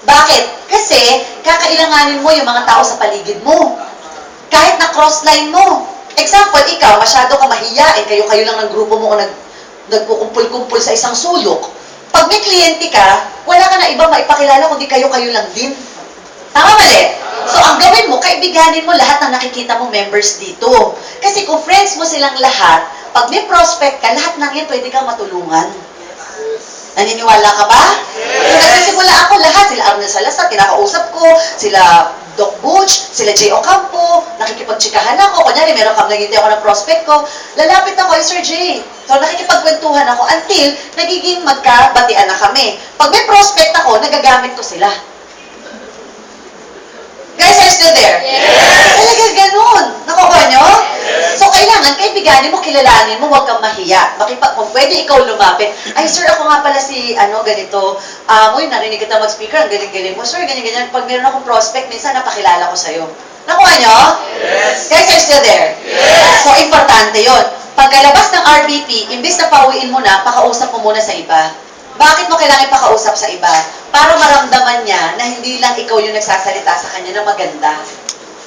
Bakit? Kasi, kakailanganin mo yung mga tao sa paligid mo. Kahit na crossline mo. Example, ikaw, masyado ka mahiyain, kayo-kayo lang ng grupo mo o nagkukumpul-kumpul sa isang sulok. Pag may kliyente ka, wala ka na ibang maipakilala kundi kayo-kayo lang din. Tama mali? So, ang gawin mo, kaibiganin mo lahat ng nakikita mong members dito. Kasi kung friends mo silang lahat, pag may prospect ka, lahat ng yan pwede kang matulungan. Naniniwala ka ba? Yes. So, nagsisimula ako lahat. Sila Arnel Salazar, kinakausap ko. Sila Doc Butch, sila J. Ocampo, nakikipagtsikahan ako. Kunyari, meron kang naging ako ng prospect ko. Lalapit ako kay Sir J. So, nakikipagkwentuhan ako until nagiging magkabatian na kami. Pag may prospect ako, nagagamit ko sila. Guys, are you still there? Yes! Talaga ganun. Nakukuha nyo? Yes. So, kailangan, kaibiganin mo, kilalanin mo, huwag kang mahiya. Kung pwede ikaw lumapit, ay, sir, ako nga pala si, ganito, uy, narinig kita mag-speaker, ang galing-galing mo. Sir, ganyan-ganyan. Pag meron akong prospect, minsan napakilala ko sa'yo. Nakuha nyo? Yes! Guys, are you still there? Yes! So, importante yun. Pagkalabas ng RBP, imbis na pauwiin mo na, pakausap mo muna sa iba. Bakit mo kailangan ipakausap sa iba? Para maramdaman niya na hindi lang ikaw yung nagsasalita sa kanya na maganda.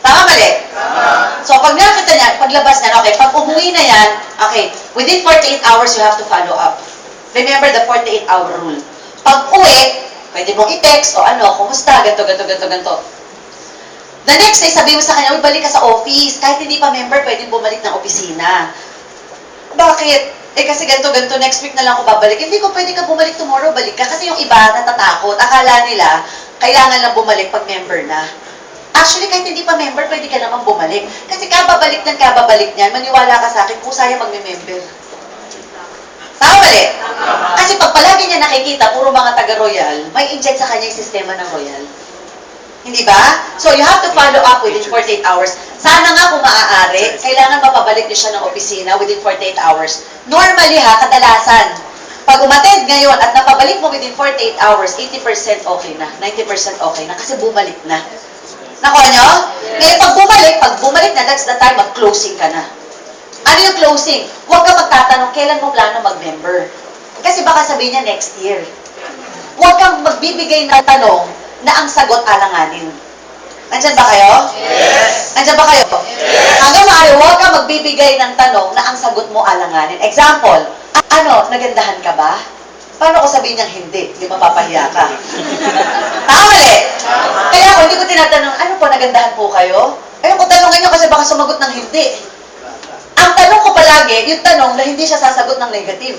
Tama mali? Tama. So, pag nakita niya, paglabas niya, okay, pag umuwi na yan, okay, within 48 hours, you have to follow up. Remember the 48-hour rule. Pag uwi, Pwede mong i-text o ano, kumusta, ganto. The next day, sabi mo sa kanya, uy, balik ka sa office. Kahit hindi pa member, pwedeng bumalik ng opisina. Bakit? Eh kasi ganto, next week na lang ako babalik. Hindi ko pwede ka bumalik tomorrow, balik ka. Kasi yung iba natatakot. Akala nila, kailangan lang bumalik pag member na. Actually, kahit hindi pa member, pwede ka naman bumalik. Kasi kababalik niyan, maniwala ka sa akin, kusaya magme-member. Tama mali? Kasi pag palagi niya nakikita, puro mga taga-royal, may inject sa kanya yung sistema ng royal. Hindi ba? So, you have to follow up within 48 hours. Sana nga kung maaari, kailangan mapabalik niyo siya ng opisina within 48 hours. Normally ha, kadalasan, pag umattend ngayon at napabalik mo within 48 hours, 80% okay na, 90% okay na, kasi bumalik na. Nakuha nyo? Ngayon, pag bumalik na, that's the time mag-closing ka na. Ano yung closing? Huwag ka magtatanong, kailan mo plano mag-member? Kasi baka sabihin niya next year. Huwag kang magbibigay ng tanong na ang sagot alanganin. Nandyan ba kayo? Yes. Nandyan ba kayo? Yes. Hanggang maaari, huwag kang magbibigay ng tanong na ang sagot mo alanganin. Example, ano, nagandahan ka ba? Paano ko sabihin niyang hindi? Hindi mapapahiya ka. Tama mali? Kaya ako, hindi ko tinatanong, ano po, nagandahan po kayo? Ayun ko tanongin niyo kasi baka sumagot ng hindi. Ang tanong ko palagi, yung tanong na hindi siya sasagot ng negative.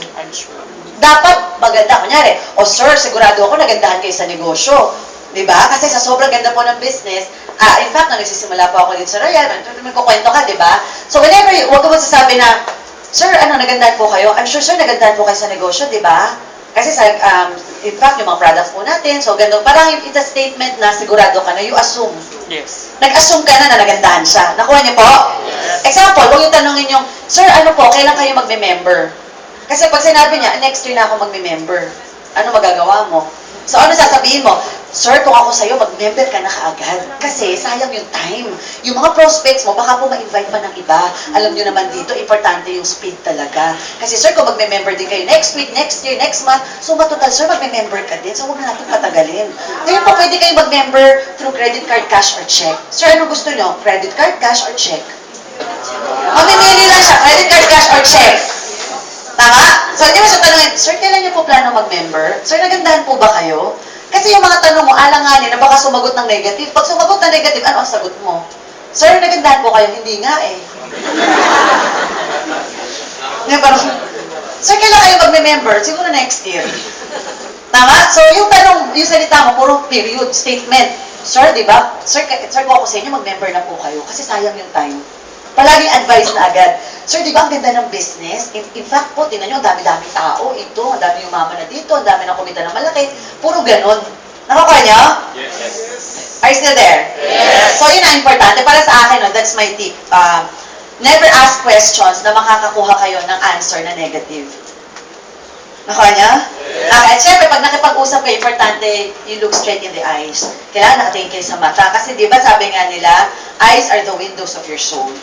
Dapat maganda. Kunyari, sir, sigurado ako nagandahan kayo sa negosyo. Diba? Kasi sa sobrang ganda po ng business, in fact, nung nagsisimula po ako dito sa Royal, magkukwento ka, diba? So whenever, huwag ka magsasabi na, sir, ano, nagandahan po kayo? I'm sure, sir, nagandahan po kayo sa negosyo, diba? Kasi sa, in fact, yung mga products po natin, so gano'n, parang it's a statement na sigurado ka na, you assume. Yes. Nag-assume ka na nagandahan siya. Nakuha niyo po? Yes. Example, huwag yung tanongin yung, sir, ano po, kailan kayo magme-member? Kasi pag sinabi niya, next year na ako magme-member, ano magagawa mo? So, ano sasabihin mo? Sir, kung ako sa'yo, mag-member ka na kaagad. Kasi sayang yung time. Yung mga prospects mo, baka po ma-invite pa ng iba. Alam nyo naman dito, importante yung speed talaga. Kasi sir, kung magme-member din kayo next week, next year, next month, so matotal, sir, magme-member ka din. So, huwag na natin patagalin. Ngayon po, pwede kayo mag-member through credit card, cash, or check. Sir, ano gusto nyo? Credit card, cash, or check? Mamimili lang siya, credit card, cash, or check. Tama? So, hindi mo siya tanongin, sir, kailan niyo po plano mag-member? Sir, nagandahan po ba kayo? Kasi yung mga tanong mo, alanganin na baka sumagot ng negative. Pag sumagot ng negative, ano ang sagot mo? Sir, nagandahan po kayo? Hindi nga eh. Ngayon parang, sir, kailan kayo mag-member? Siguro next year. Tama? So, yung tanong, yung salita mo, puro period, statement. Sir, di ba? Sir, kung ako sa inyo, mag-member na po kayo. Kasi sayang yung time. Palaging advice na agad. Sir, di ba ang ganda ng business? In fact po, tingnan nyo, ang dami-dami tao. Ito, ang dami yung mama na dito, ang dami ng kumita ng malaki. Puro ganon. Nakukuha nyo? Yes. Are you still there? Yes. So, yun ang importante. Para sa akin, no, that's my tip. Never ask questions na makakakuha kayo ng answer na negative. Nakuha nyo? Yes. At syempre, pag nakipag-usap kayo, importante, you look straight in the eyes. Kailangan nakatingin kayo sa mata. Kasi di ba sabi nga nila, eyes are the windows of your soul.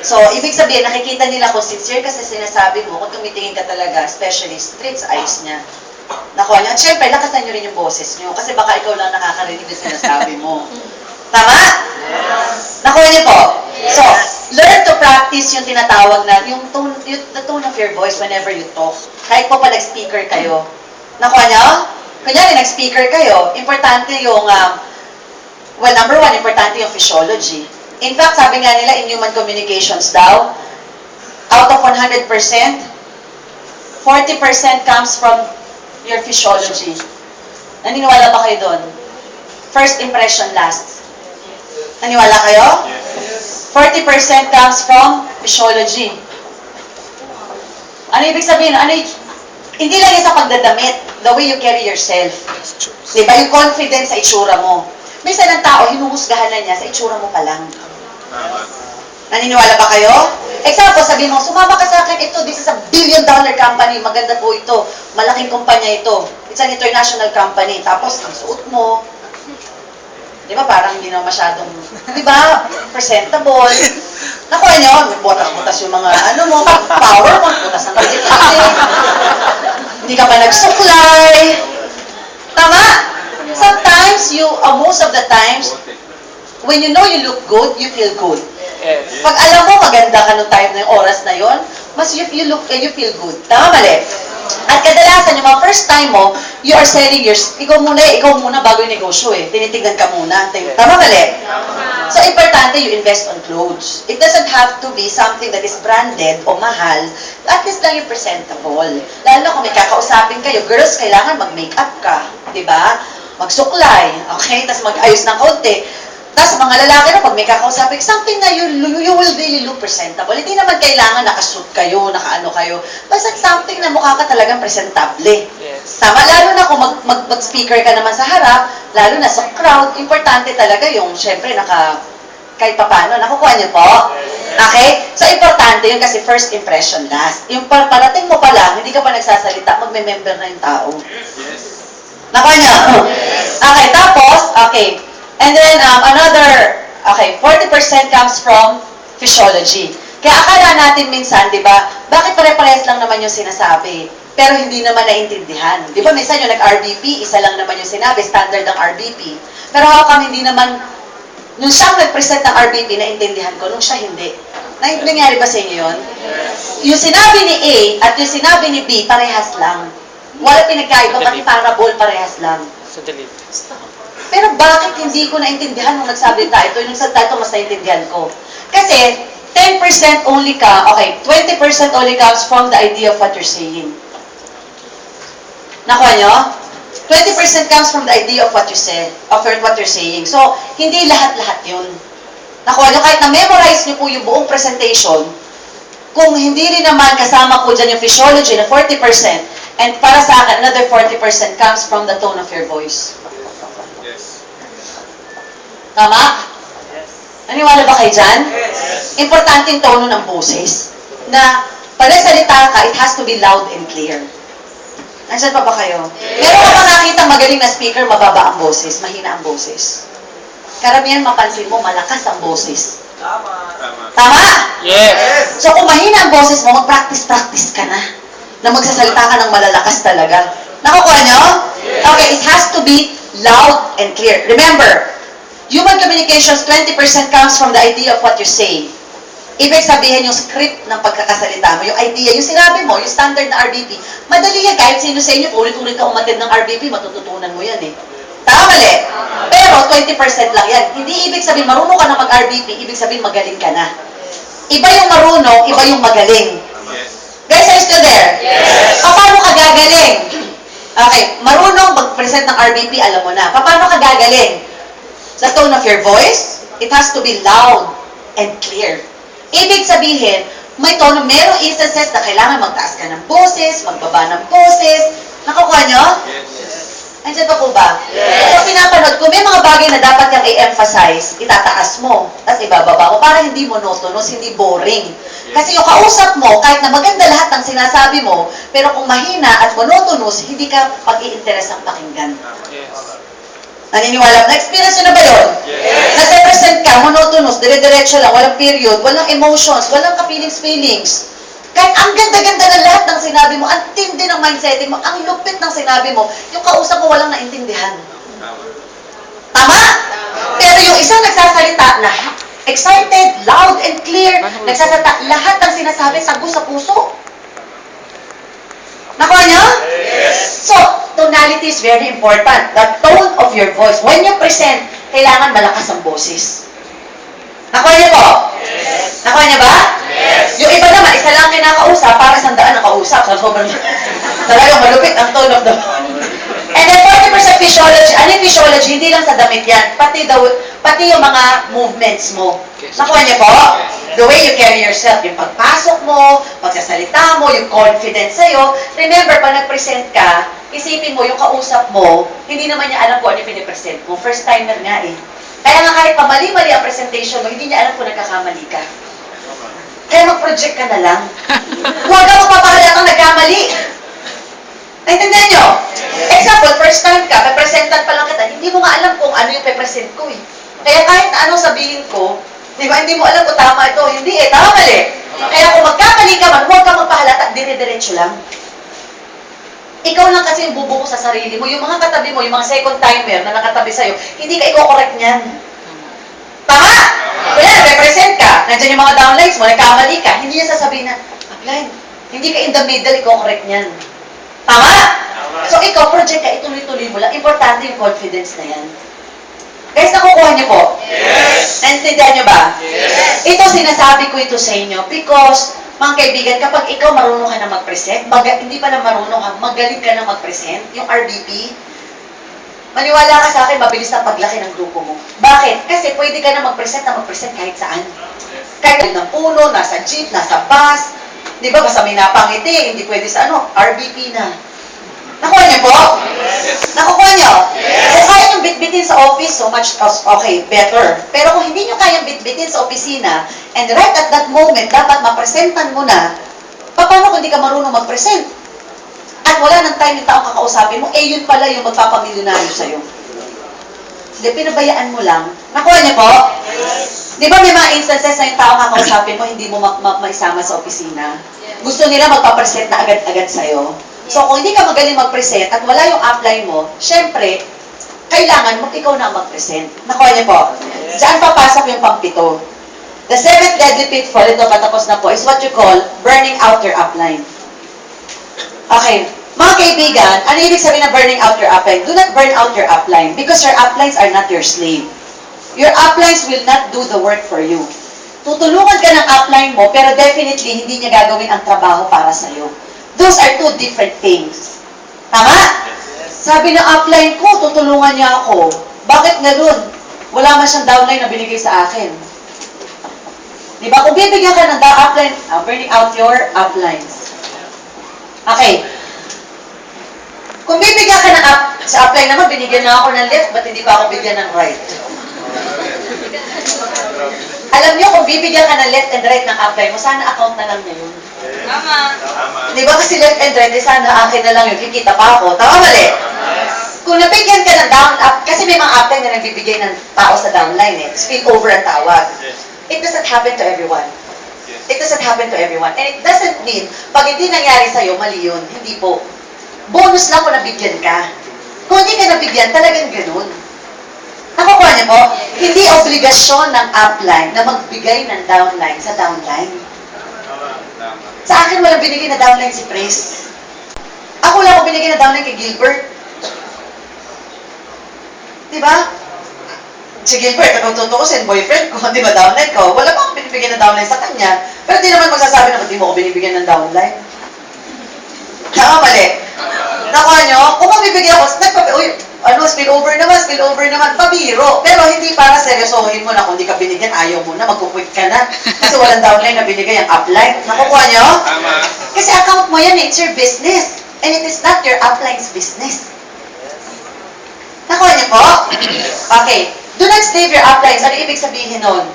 So, ibig sabihin, nakikita nila kung sincere kasi sinasabi mo, kung tumitingin ka talaga, especially straight sa eyes niya. Nakuha niyo? At syempre, lakasan niyo rin yung boses niyo kasi baka ikaw lang nakakarinig yung sinasabi mo. Tama? Yes. Nakuha niyo po? Yes. So, learn to practice yung tinatawag na, the tone of your voice whenever you talk. Kahit po pa nag-speaker kayo. Nakuha niyo? Kunyari, nag-speaker kayo, importante yung, well, number one, importante yung physiology. In fact, sabi nga nila in human communications daw, out of 100%, 40% comes from your physiology. Naniniwala ba kayo doon? First impression lasts. Naniwala kayo? Yes. 40% comes from physiology. Ano ibig sabihin? Hindi lang yan sa pagdadamit, the way you carry yourself. Diba? Yung confidence sa itsura mo. Minsan ang tao, hinuhusgahan na niya sa itsura mo pa lang. Naniniwala ba kayo? Example, sabihin mo, sumama ka sa akin, this is a billion-dollar company, maganda po ito, malaking kumpanya ito, it's an international company, tapos ang suot mo, di ba parang hindi na masyadong, di ba, presentable. Nakuha nyo, butas-butas yung mga, power mo, butas ng kasi, hindi ka pa nagsuklay. Tama? Sometimes, most of the times, when you know you look good, you feel good. Yes. Pag alam mo maganda ka nung time na yung oras na yon, mas you look and you feel good. Tama mali? At kadalasan, yung mga first time mo, you are selling your, ikaw muna bago yung negosyo eh. Tinitignan ka muna. Tama mali? So, importante you invest on clothes. It doesn't have to be something that is branded o mahal. At least lang yung presentable. Lalo na kung may kakausapin kayo, girls, kailangan mag-makeup ka. Diba? Magsuklay. Okay? Tapos mag-ayos ng konti. Tapos mga lalaki na pag may kakausapin, something na you will really look presentable. Hindi naman kailangan nakasuit kayo, nakaano kayo. Basta something na mukha ka talagang presentable. Yes. Tama, lalo na kung mag-speaker ka naman sa harap, lalo na sa crowd, importante talaga yung, syempre, kahit papano, nakukuha niyo po? Okay? So, importante yun kasi first impression last. Yung parating mo pa lang, hindi ka pa nagsasalita, magme-member na yung tao. Nakuha niyo? Okay, tapos, okay. And then, 40% comes from physiology. Kaya akala natin minsan, di ba, bakit pare-parehas lang naman yung sinasabi, pero hindi naman naintindihan. Di ba, minsan yung nag-RBP, isa lang naman yung sinabi, standard ng RBP. Pero how come hindi naman, nung siyang nag-present ng RBP, naintindihan ko, nung siya hindi. Nangyari ba sa inyo yun? Yung sinabi ni A at yung sinabi ni B, parehas lang. Wala pinagkaiba, pati parable, parehas lang. Sa delete. Pero bakit hindi ko naintindihan nung nagsabi tayo? Ito, yung nagsalita ito, mas naintindihan ko. Kasi, 10% only ka, okay, 20% only comes from the idea of what you're saying. Nakuha nyo? 20% comes from the idea of what you said, of what you're saying. So, hindi lahat-lahat yun. Nakuha nyo? Kahit na-memorize nyo po yung buong presentation, kung hindi rin naman kasama po dyan yung physiology na 40%, and para sa akin, another 40% comes from the tone of your voice. Tama? Naniwala ba kayo dyan? Importante yung tono ng boses. Na, pag salita ka, it has to be loud and clear. Nandiyan pa ba kayo? Meron ka ba nakita magaling na speaker, mababa ang boses, mahina ang boses? Karamihan mapansin mo, malakas ang boses. Tama? Yes. So kung mahina ang boses mo, mag-practice ka na. Na magsasalita ka ng malalakas talaga. Nakukuha nyo? Okay, it has to be loud and clear. Remember, human communications, 20% comes from the idea of what you say. Ibig sabihin yung script ng pagkakasalita mo, yung idea, yung sinabi mo, yung standard na RBP, madali yan, kahit sino sa inyo, ulit-ulit ka umatid ng RBP, matututunan mo yan eh. Tama mali? Pero 20% lang yan. Hindi ibig sabihin, marunong ka na mag-RBP, ibig sabihin magaling ka na. Iba yung marunong, iba yung magaling. Guys, are you still there? Yes. Paano ka gagaling? Okay, marunong mag-present ng RBP, alam mo na. Paano ka gagaling? The tone of your voice, it has to be loud and clear. Ibig sabihin, merong instances na kailangan magtaas ka ng boses, magbaba ng boses. Nakukuha nyo? Yes. Andiyan pa po ba? Yes. So, pinapanood ko, may mga bagay na dapat kang i-emphasize, itataas mo, tapos ibababa mo, para hindi monotonous, hindi boring. Kasi yung kausap mo, kahit na maganda lahat ng sinasabi mo, pero kung mahina at monotonous, hindi ka pag-i-interest ang pakinggan. Yes. Naniniwala? Na-experience nyo na ba yun? Yes. Nag-represent ka, monotonous, dire-diretso lang, walang period, walang emotions, walang ka-feelings. Kahit ang ganda-ganda ng lahat ng sinabi mo, ang tindi ng mindsetting mo, ang lupit ng sinabi mo, yung kausap mo walang naintindihan. Tama? Pero yung isang nagsasalita na excited, loud and clear, nagsasalita, lahat ng sinasabi tagos sa puso. Nakuha nyo? Yes. So, tonality is very important. The tone of your voice. When you present, kailangan malakas ang boses. Nakuha niyo po? Yes. Nakuha niyo ba? Yes. Yung iba naman, isa lang kinakausap, para 100 ang kausap. So, sobrang talagang malupit ang tone of the voice. And then 40% physiology. Ano yung physiology? Hindi lang sa damit yan. Pati yung mga movements mo. Nakuha niyo po? The way you carry yourself, yung pagpasok mo, pagsasalita mo, yung confidence sa'yo. Remember, pag nag-present ka, isipin mo, yung kausap mo, hindi naman niya alam kung ano yung pinipresent mo. First timer nga eh. Kaya nga kahit pamali-mali ang presentation mo, hindi niya alam kung nagkakamali ka. Kaya mag-project ka na lang. Huwag ka magpapahalatang nagkamali. Naintindihan nyo? Example, first time ka, pe-presentan pa lang kita, hindi mo nga alam kung ano yung pe-present ko eh. Kaya kahit ano sabihin ko, di ba, hindi mo alam kung tama ito, hindi eh, tama mali. Kaya kung magkamali ka man, huwag ka magpahalata, dire-diretso lang. Ikaw lang kasi yung bubuo sa sarili mo. Yung mga katabi mo, yung mga second timer na nakatabi sa'yo, hindi ka i-correct niyan. Tama? Kaya represent ka, nandiyan yung mga downlines mo, nagkamali ka, hindi niya sasabihin na, upline, hindi ka in the middle, i-correct niyan. Tama? So ikaw, project ka, ituloy-tuloy mo lang. Importante yung confidence na yan. Guys, nakukuha niyo po? Yes! Naintindihan niyo ba? Yes! Ito, sinasabi ko ito sa inyo because, mga kaibigan, kapag ikaw marunong ka na mag-present, hindi pa na marunong ka, magaling ka na mag-present, yung RBP, maniwala ka sa akin, mabilis na paglaki ng grupo mo. Bakit? Kasi pwede ka na mag-present kahit saan. Kahit ng puno, nasa jeep, nasa bus, di ba, basta may napangiti, hindi pwede sa RBP na. Nakuha niyo po? Nakukuha niyo? Kung kaya niyong bitbitin sa office, so much, okay, better. Pero kung hindi niyo kayang bitbitin sa opisina, and right at that moment, dapat mapresentan mo na, paano kung hindi ka marunong mag-present? At wala ng time yung taong kakausapin mo, yun pala yung magpapamilyonaryo sa'yo. Hindi, pinabayaan mo lang. Nakuha niyo po? Di ba may mga instances na yung taong kakausapin mo, hindi mo maisama sa opisina? Gusto nila magpapresent na agad-agad sa'yo. So, kung hindi ka magaling mag-present at wala yung upline mo, syempre, kailangan mo ikaw na mag-present. Nakuha niyo po? Diyan papasok yung pampito. The seventh deadly pitfall, ito patapos na po, is what you call burning out your upline. Okay. Mga kaibigan, ano ibig sabihin na burning out your upline? Do not burn out your upline because your uplines are not your slave. Your uplines will not do the work for you. Tutulungan ka ng upline mo, pero definitely hindi niya gagawin ang trabaho para sa'yo. Those are two different things. Tama? Sabi ng upline ko, tutulungan niya ako. Bakit ganun? Wala man siyang downline na binigay sa akin. Di ba? Kung bibigyan ka ng upline, burning out your uplines. Okay. Kung bibigyan ka ng sa upline naman, binigyan na ako ng left, ba't hindi pa ako bigyan ng right? Alam niyo, kung bibigyan ka ng left and right ng upline mo, sana account na lang niya yun. Tama. Di ba kasi left and right, sana akin na lang yun, kikita pa ako. Tama mali? Kung nabigyan ka ng down up, kasi may mga upline na nagbibigay ng tao sa downline eh. Spill over ang tawag. It doesn't happen to everyone. It doesn't happen to everyone. And it doesn't mean, pag hindi nangyari sa'yo, mali yun. Hindi po. Bonus lang kung nabigyan ka. Kung hindi ka nabigyan, talagang ganun. Nakukuha niyo po? Hindi obligasyon ng upline na magbigay ng downline sa downline. Sa akin, walang binigay na downline si Pres. Ako lang ako binigay na downline kay Gilbert. Diba? Si Gilbert, kung tutuusin, boyfriend ko, di ba downline ko? Wala pa akong binibigyan ng downline sa kanya. Pero di naman magsasabi na, di mo ako binibigyan ng downline. Tama, mali. Nakuha nyo? Kung mabibigyan ako, spill over naman, pabiro. Pero hindi para seryosohin mo na kung di ka binigyan, ayaw mo na, magkukwit ka na. Kasi walang downline na binigay ang upline. Nakukuha nyo? Tama. Kasi account mo yan, it's your business. And it is not your upline's business. Nakuha niyo po? Okay. Do not slave your uplines. Ano ibig sabihin nun?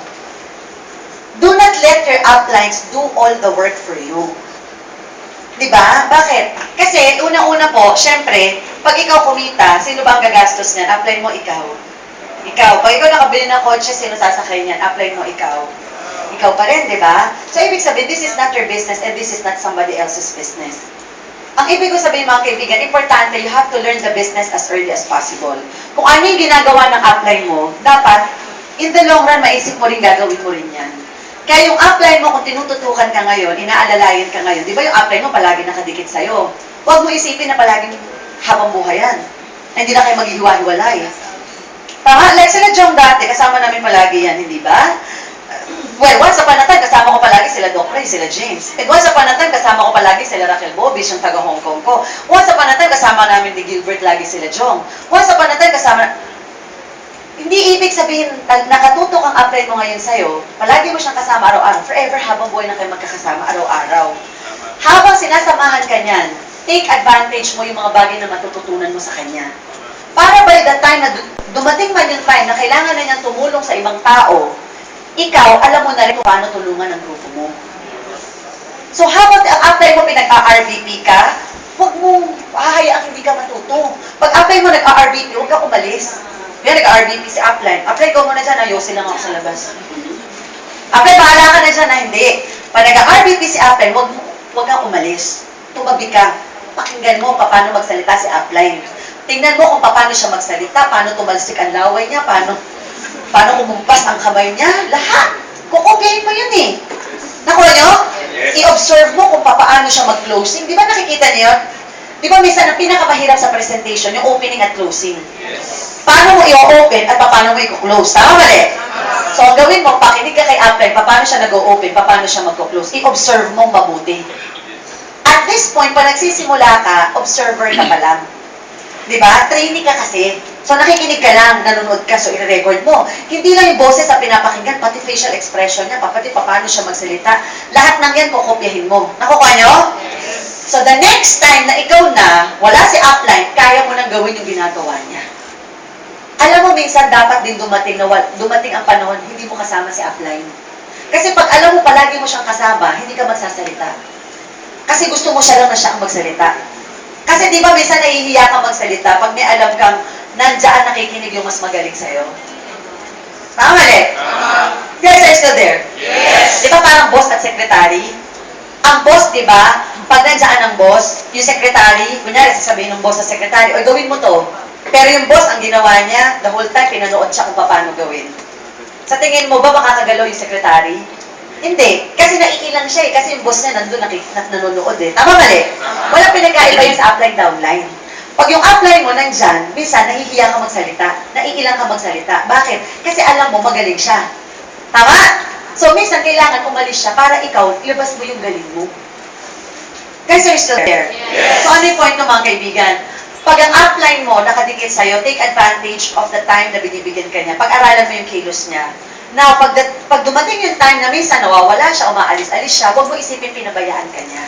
Do not let your uplines do all the work for you. Diba? Bakit? Kasi, una-una po, syempre, pag ikaw kumita, sino ba ang gagastos niyan? Upline mo, ikaw. Ikaw. Pag ikaw nakabili ng kotse, sino sasakay niyan? Upline mo, ikaw. Ikaw pa rin, diba? So, ibig sabihin, this is not your business and this is not somebody else's business. Ang ibig ko sabihin, mga kaibigan, importante, you have to learn the business as early as possible. Kung ano yung ginagawa ng upline mo, dapat, in the long run, maisip mo rin, gagawin mo rin yan. Kaya yung upline mo, kung tinututukan ka ngayon, inaalalayan ka ngayon, di ba yung upline mo palagi nakadikit sa'yo? Huwag mo isipin na palaging habang buhay yan. Hindi na kayo maghihiwa-hiwalay. Tama? Like sila Jong dati, kasama namin palagi yan, hindi ba? Well, once upon a time, kasama ko palagi sila Doc Ray, sila James. And once upon a time, kasama ko palagi sila Raquel Bobis, yung taga Hong Kong ko. Once upon a time, kasama namin ni Gilbert lagi sila Jong. Once upon a time, kasama... Hindi ibig sabihin, nakatutok ang upline mo ngayon sa'yo, palagi mo siyang kasama araw-araw, forever habang buhay na kayo magkakasama araw-araw. Habang sinasamahan ka niyan, take advantage mo yung mga bagay na matututunan mo sa kanya. Para by the time na dumating man yung time na kailangan na niyang tumulong sa ibang tao, ikaw, alam mo na rin kung paano tulungan ang grupo mo. So habang upline mo pinag-RBP ka, huwag mong hahayaang hindi ka matuto. Pag upline mo nag-RBP, huwag ka umalis. Kaya nag-RBP si upline. Upline ko muna dyan, ayosin lang ako sa labas. Upline, bahala ka na dyan na hindi. Pag nag-RBP si upline, huwag kang umalis. Tumabi ka. Pakinggan mo kung paano magsalita si upline. Tingnan mo kung paano siya magsalita, paano tumalsik ang laway niya, paano kumumpas ang kamay niya. Lahat. Kukopihin mo yun eh. Nakuha nyo? I-observe mo kung paano siya mag-closing. Di ba nakikita niyo yun? Di ba minsan ang pinakamahirap sa presentation, yung opening at closing. Paano mo i-open at paano mo i-close? Tama mali? So, ang gawin mo, pakinig ka kay upline, paano siya nag-open, paano siya mag-close. I-observe mong mabuti. At this point, pag nagsisimula ka, observer ka pa lang. Di ba? Trainee ka kasi. So, nakikinig ka lang, nanonood ka, so i-record mo. Hindi lang yung boses na pinapakinggan, pati facial expression niya, pati paano siya magsalita. Lahat ng yan, kukopyahin mo. Nakukuha nyo? So, the next time na ikaw na, wala si upline, kaya mo nang gawin yung ginagawa niya. Alam mo, minsan dapat din dumating ang panahon, hindi mo kasama si upline. Kasi pag alam mo, palagi mo siyang kasama, hindi ka magsasalita. Kasi gusto mo siya lang na siya ang magsalita. Kasi di ba minsan nahihiya ka magsalita pag may alam kang nandiyan nakikinig yung mas magaling sa'yo? Tama mali? Guys, are you still there? Yes. Di ba parang boss at secretary? Ang boss, di ba, pag nandiyan ang boss, yung secretary, kunyari sasabihin ng boss sa secretary, oy, gawin mo to. Pero yung boss, ang ginawa niya, the whole time, pinanood siya kung paano gawin. Sa tingin mo ba makakagalaw yung secretary? Hindi. Kasi naiilang siya eh. Kasi yung boss niya nandun nanonood eh. Tama mali? Walang pinagkaiba yun sa upline downline. Pag yung upline mo nandyan, minsan nahihiya ka magsalita. Naiilang ka magsalita. Bakit? Kasi alam mo magaling siya. Tama? So minsan kailangan umalis siya para ikaw, ilabas mo yung galing mo. Guys, are you still there? Yes. So ano yung point ng mga kaibigan? Pag ang upline mo nakadikit sa'yo, take advantage of the time na binibigyan ka niya. Pag-aralan mo yung kilos niya. Now, pag dumating yung time na minsan nawawala siya, umaalis-alis siya, huwag mo isipin pinabayaan ka niya.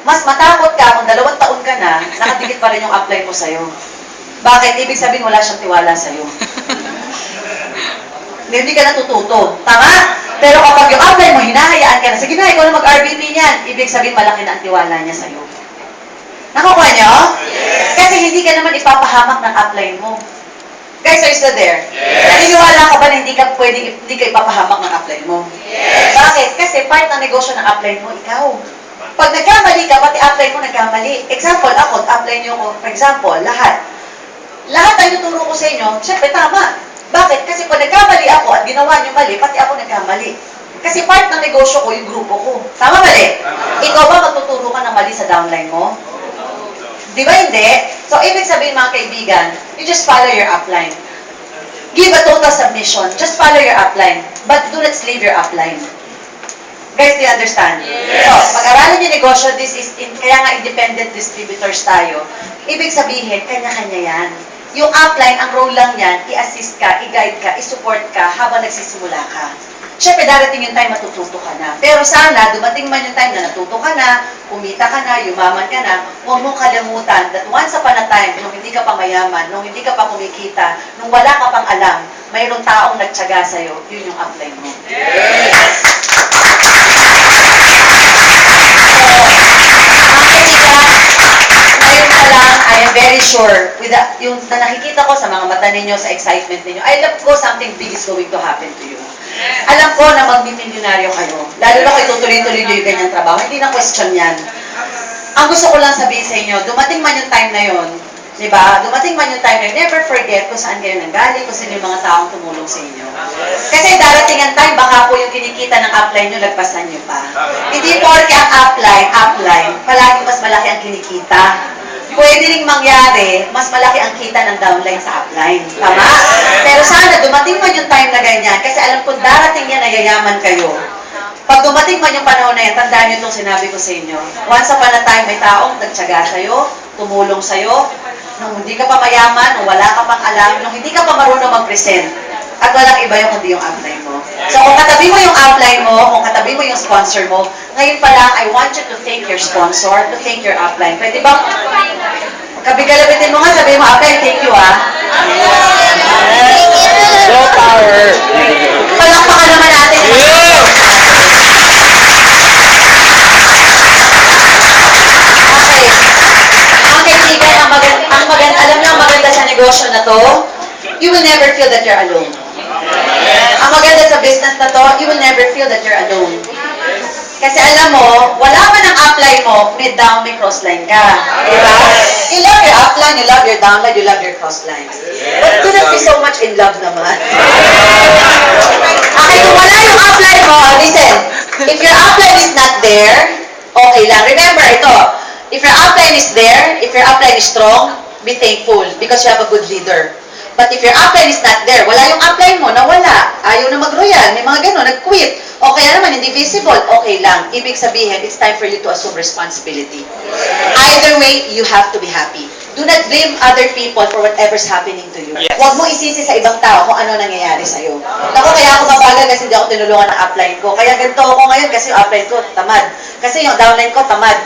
Mas matakot ka kung 2 taon ka na, nakadikit pa rin yung upline mo sa'yo. Bakit? Ibig sabihin wala siyang tiwala sa'yo. Hindi ka natututo. Tama? Pero kapag yung upline mo, hinahayaan ka na, sige na, ikaw na mag-RBP niyan, ibig sabihin malaki na ang tiwala niya sa'yo. Nakukuha niyo? Yes. Kasi hindi ka naman ipapahamak ng upline mo. Guys, are you still there? Yes. Naniniwala ka ba na hindi ka ipapahamak ng upline mo? Yes. Bakit? Kasi part ng negosyo ng upline mo, ikaw. Pag nagkamali ka, pati upline mo nagkamali. Example, ako, upline nyo ko, for example, lahat. Lahat ang tuturo ko sa inyo, syempre tama. Bakit? Kasi pag nagkamali ako at ginawa nyo mali, pati ako nagkamali. Kasi part ng negosyo ko, yung grupo ko. Tama mali? Ikaw ba magtuturo ka ng mali sa downline mo? Di ba hindi? So, ibig sabihin mga kaibigan, you just follow your upline. Give a total submission. Just follow your upline. But do not slave your upline. Guys, do you understand? Yes. So, pag-aralan yung negosyo, kaya nga independent distributors tayo. Ibig sabihin, kanya-kanya yan. Yung upline, ang role lang yan, i-assist ka, i-guide ka, i-support ka habang nagsisimula ka. Siyempre, darating yung time matututo ka na. Pero sana, dumating man yung time na natuto ka na, kumita ka na, yumaman ka na, huwag mong kalimutan that once upon a time, nung hindi ka pa mayaman, nung hindi ka pa kumikita, nung wala ka pang alam, mayroong taong nagtyaga sa'yo, yun yung upline mo. Yes. Ngayon pa lang, I am very sure, with yung na nakikita ko sa mga mata ninyo, sa excitement ninyo, I love ko something big is going to happen to you. Alam ko na magmimilyonaryo kayo. Lalo na kayo tutuloy-tuloy nyo yung ganyang trabaho. Hindi na question yan. Ang gusto ko lang sabihin sa inyo, dumating man yung time na yon, di ba? Dumating man yung time na yun, never forget kung saan kayo nanggaling, kung sino yung mga taong tumulong sa inyo. Kasi darating ang time, baka po yung kinikita ng upline nyo, lagpasan nyo pa. Hindi porke ang upline, palagi mas malaki ang kinikita. Pwede ring mangyari, mas malaki ang kita ng downline sa upline. Tama? Pero sana dumating man yung time na ganyan, kasi alam ko darating yan na yayaman kayo. Pag dumating man yung panahon na yan, tandaan nyo itong sinabi ko sa inyo. Once upon a time, may taong nagtyaga sa'yo, tumulong sa'yo, nung hindi ka pa mayaman, nung wala ka pang alam, nung hindi ka pa marunong mag-present, at walang iba yung kundi yung upline mo. So kung katabi mo yung upline mo, kung katabi mo yung sponsor mo, ngayon pa lang, I want you to thank your sponsor, to thank your upline. Pwede ba? Kabigalabitin mo nga, sabihin mo, upline, thank you ah. So power. Palakpakan naman natin. Okay. Mga kaibigan, alam niyo ang maganda sa negosyo na to, you will never feel that you're alone. Ang maganda sa business na to, you will never feel that you're alone. Kasi alam mo, wala man ang upline mo, may down, may crossline ka. Diba? You love your upline, you love your downline, you love your crossline. But do not be so much in love naman. Okay, kung wala yung upline mo, listen, if your upline is not there, okay lang. Remember, ito, If your upline is there, if your upline is strong, be thankful because you have a good leader. But if your upline is not there, wala yung upline mo, nawala, ayaw na mag-royal, may mga gano'n, nag-quit, o kaya naman hindi visible, okay lang. Ibig sabihin, it's time for you to assume responsibility. Either way, you have to be happy. Do not blame other people for whatever's happening to you. Yes. Huwag mo isisi sa ibang tao kung ano nangyayari sa'yo. Ako, kaya ako mabagal kasi hindi ako tinulungan ng upline ko. Kaya ganito ako ngayon kasi yung upline ko, tamad. Kasi yung downline ko, tamad.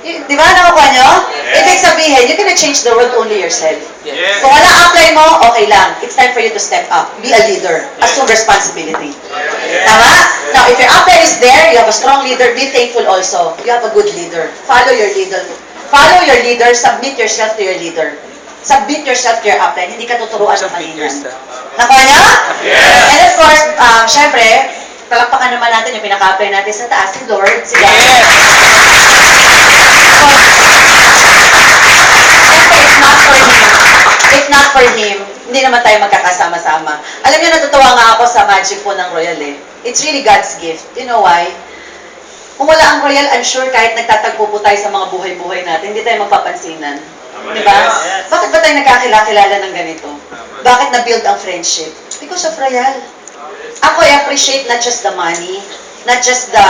Di ba, nakukuha nyo? Ibig sabihin, you cannot change the world, only yourself. Yes. Kung wala upline mo, okay lang. It's time for you to step up. Be a leader. Assume responsibility. Tama? Now, if your upline is there, you have a strong leader, be thankful also. You have a good leader. Follow your leader. Follow your leader, submit yourself to your leader. Submit yourself to your upline. Hindi ka tuturuan ng malinan. Nakuha nyo? Yes. And of course, syempre, palakpakan naman natin yung pinaka-upline natin sa taas, si Lord, si God. Siyempre, if not for Him, hindi naman tayo magkakasama-sama. Alam niyo, natutuwa nga ako sa magic po ng Royal eh. It's really God's gift. You know why? Kung wala ang Royal, I'm sure kahit nagtatagpo po tayo sa mga buhay-buhay natin, hindi tayo magpapansinan. Di ba? Bakit ba tayo nagkakilala ng ganito? Bakit na-build ang friendship? Because of Royal. Ako, I appreciate not just the money, not just the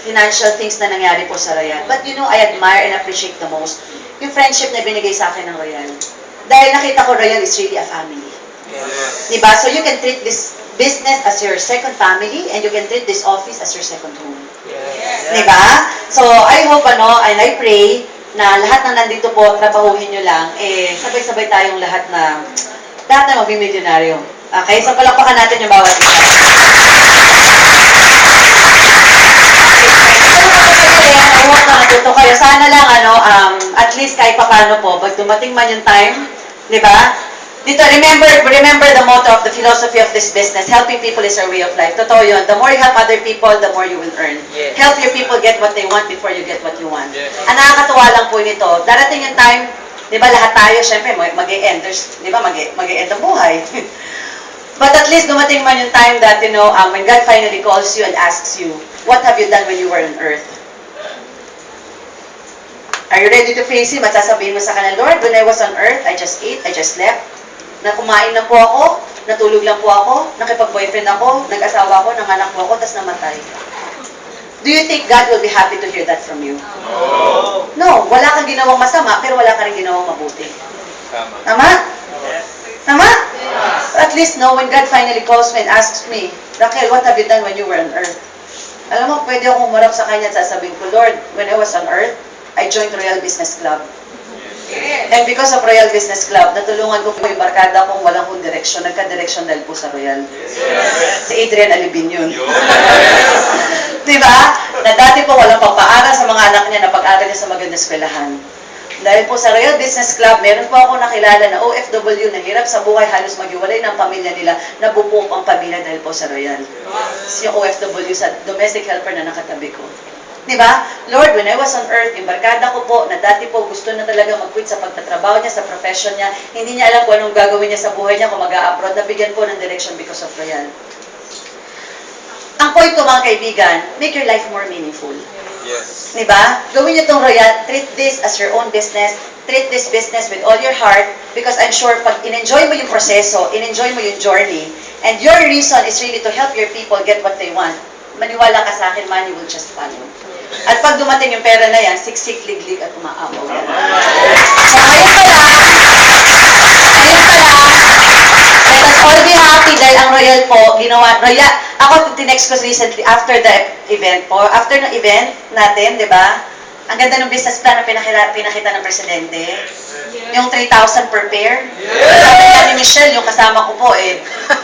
financial things na nangyari po sa Royal, but you know, I admire and appreciate the most yung friendship na binigay sa akin ng Royal. Dahil nakita ko Royal is really a family. Diba? So you can treat this business as your second family and you can treat this office as your second home. Diba? So I hope and I pray na lahat ng nandito po, trabahuhin nyo lang, sabay-sabay tayong lahat na maging milyonaryo. Okay, so palakpakan natin yung bawat isa. I hope na natuto kayo. Sana lang, at least kahit paano po, pag dumating man yung time, di ba? Dito, remember the motto of the philosophy of this business. Helping people is our way of life. Totoo yun. The more you help other people, the more you will earn. Yes. Help your people get what they want before you get what you want. Yes. Ang nakakatuwa lang po nito, darating yung time, di ba lahat tayo, syempre, mag-e-end. Di ba, mag-e-end ang buhay. But at least dumating man yung time that, when God finally calls you and asks you, what have you done when you were on earth? Are you ready to face Him? At sasabihin mo sa kanya, Lord, when I was on earth, I just ate, I just slept. Na kumain lang po ako, natulog lang po ako, nakipag-boyfriend ako, nag-asawa ako, nanganak po ako, tapos namatay. Do you think God will be happy to hear that from you? No, wala kang ginawang masama, pero wala ka rin ginawang mabuti. Tama? Tama? At least when God finally calls me and asks me, Raquel, what have you done when you were on earth? Alam mo, pwede akong umarap sa kanya at sasabihin ko, Lord, when I was on earth, I joined Royal Business Club. And because of Royal Business Club, natulungan ko po yung barkada kong walang kong direksyon. Nagka-direksyon dahil po sa Royal. Si Adrian Alibin yun. Diba? Na dati po walang pagpaaral sa mga anak niya na pag-aral niya sa magandang eskwelahan. Dahil po sa Royal Business Club, meron po ako nakilala na OFW na hirap sa buhay, halos maghiwalay ng pamilya nila, nabubuo ang pamilya dahil po sa Royal. Yung OFW sa domestic helper na nakatabi ko. Diba? Lord, when I was on earth, yung barkada ko po, na dati po gusto na talaga mag-quit sa pagtatrabaho niya, sa profession niya, hindi niya alam kung anong gagawin niya sa buhay niya kung mag-a-abroad, nabigyan po ng direction because of Royal. Ang point ko mga kaibigan, make your life more meaningful. Yes. Diba? Gawin niyo itong Royal, treat this as your own business, treat this business with all your heart, because I'm sure pag in-enjoy mo yung proseso, in-enjoy mo yung journey, and your reason is really to help your people get what they want, maniwala ka sa akin, money will just follow. At pag dumating yung pera na yan, siksik, liglig, at umaapaw yan. So, ayun pala, let us all be happy dahil ang Royal po, ginawa, Royal, ako tinext ko recently after the event po, after ng event natin, di ba? Ang ganda ng business plan na pinakita ng Presidente. Yung 3,000 per pair. Sabi nga ni Michelle, yung kasama ko po,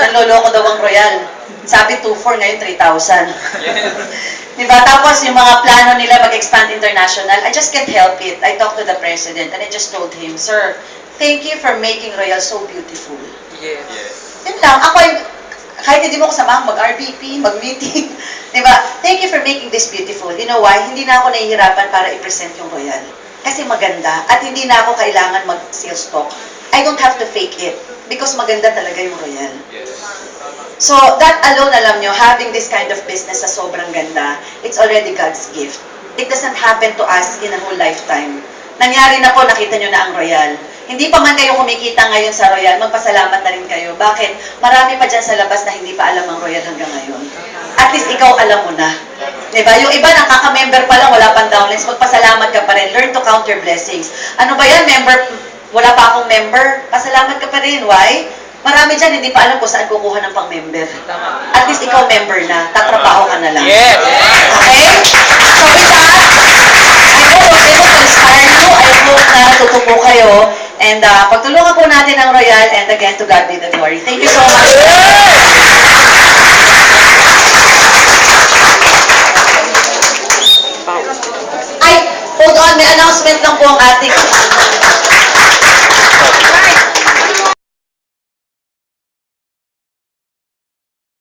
nanloloko daw ang Royal. Sabi 2,400, ngayon 3,000. Diba? Tapos yung mga plano nila mag-expand international, I just can't help it. I talked to the President and I just told him, Sir, thank you for making Royal so beautiful. Yes. Yun lang. Ako kahit hindi mo ko samahan mag-RVP, mag-meeting. Diba? Thank you for making this beautiful. You know why? Hindi na ako nahihirapan para i-present yung Royal. Kasi maganda. At hindi na ako kailangan mag-sales talk. I don't have to fake it. Because maganda talaga yung Royal. Yes. So, that alone, alam nyo, having this kind of business na sobrang ganda, it's already God's gift. it doesn't happen to us in a whole lifetime. Nangyari na po, nakita nyo na ang Royal. Hindi pa man kayo kumikita ngayon sa Royal, magpasalamat na rin kayo. Bakit? Marami pa dyan sa labas na hindi pa alam ang Royal hanggang ngayon. At least ikaw alam mo na. Diba? Yung iba nakaka-member pa lang, wala pang downlines, magpasalamat ka pa rin. Learn to count your blessings. Ano ba yan, member? Wala pa akong member? Pasalamat ka pa rin. Why? Marami dyan, hindi pa alam kung saan kukuha ng pang-member. At least ikaw member na, tatrabaho ka na lang. Yes. Okay? So with that, I hope was able to inspire you. I hope na natutupo kayo. And pagtulungan po natin ang Royal, and again, to God be the glory. Thank you so much. Ay, hold on, may announcement lang po ang ating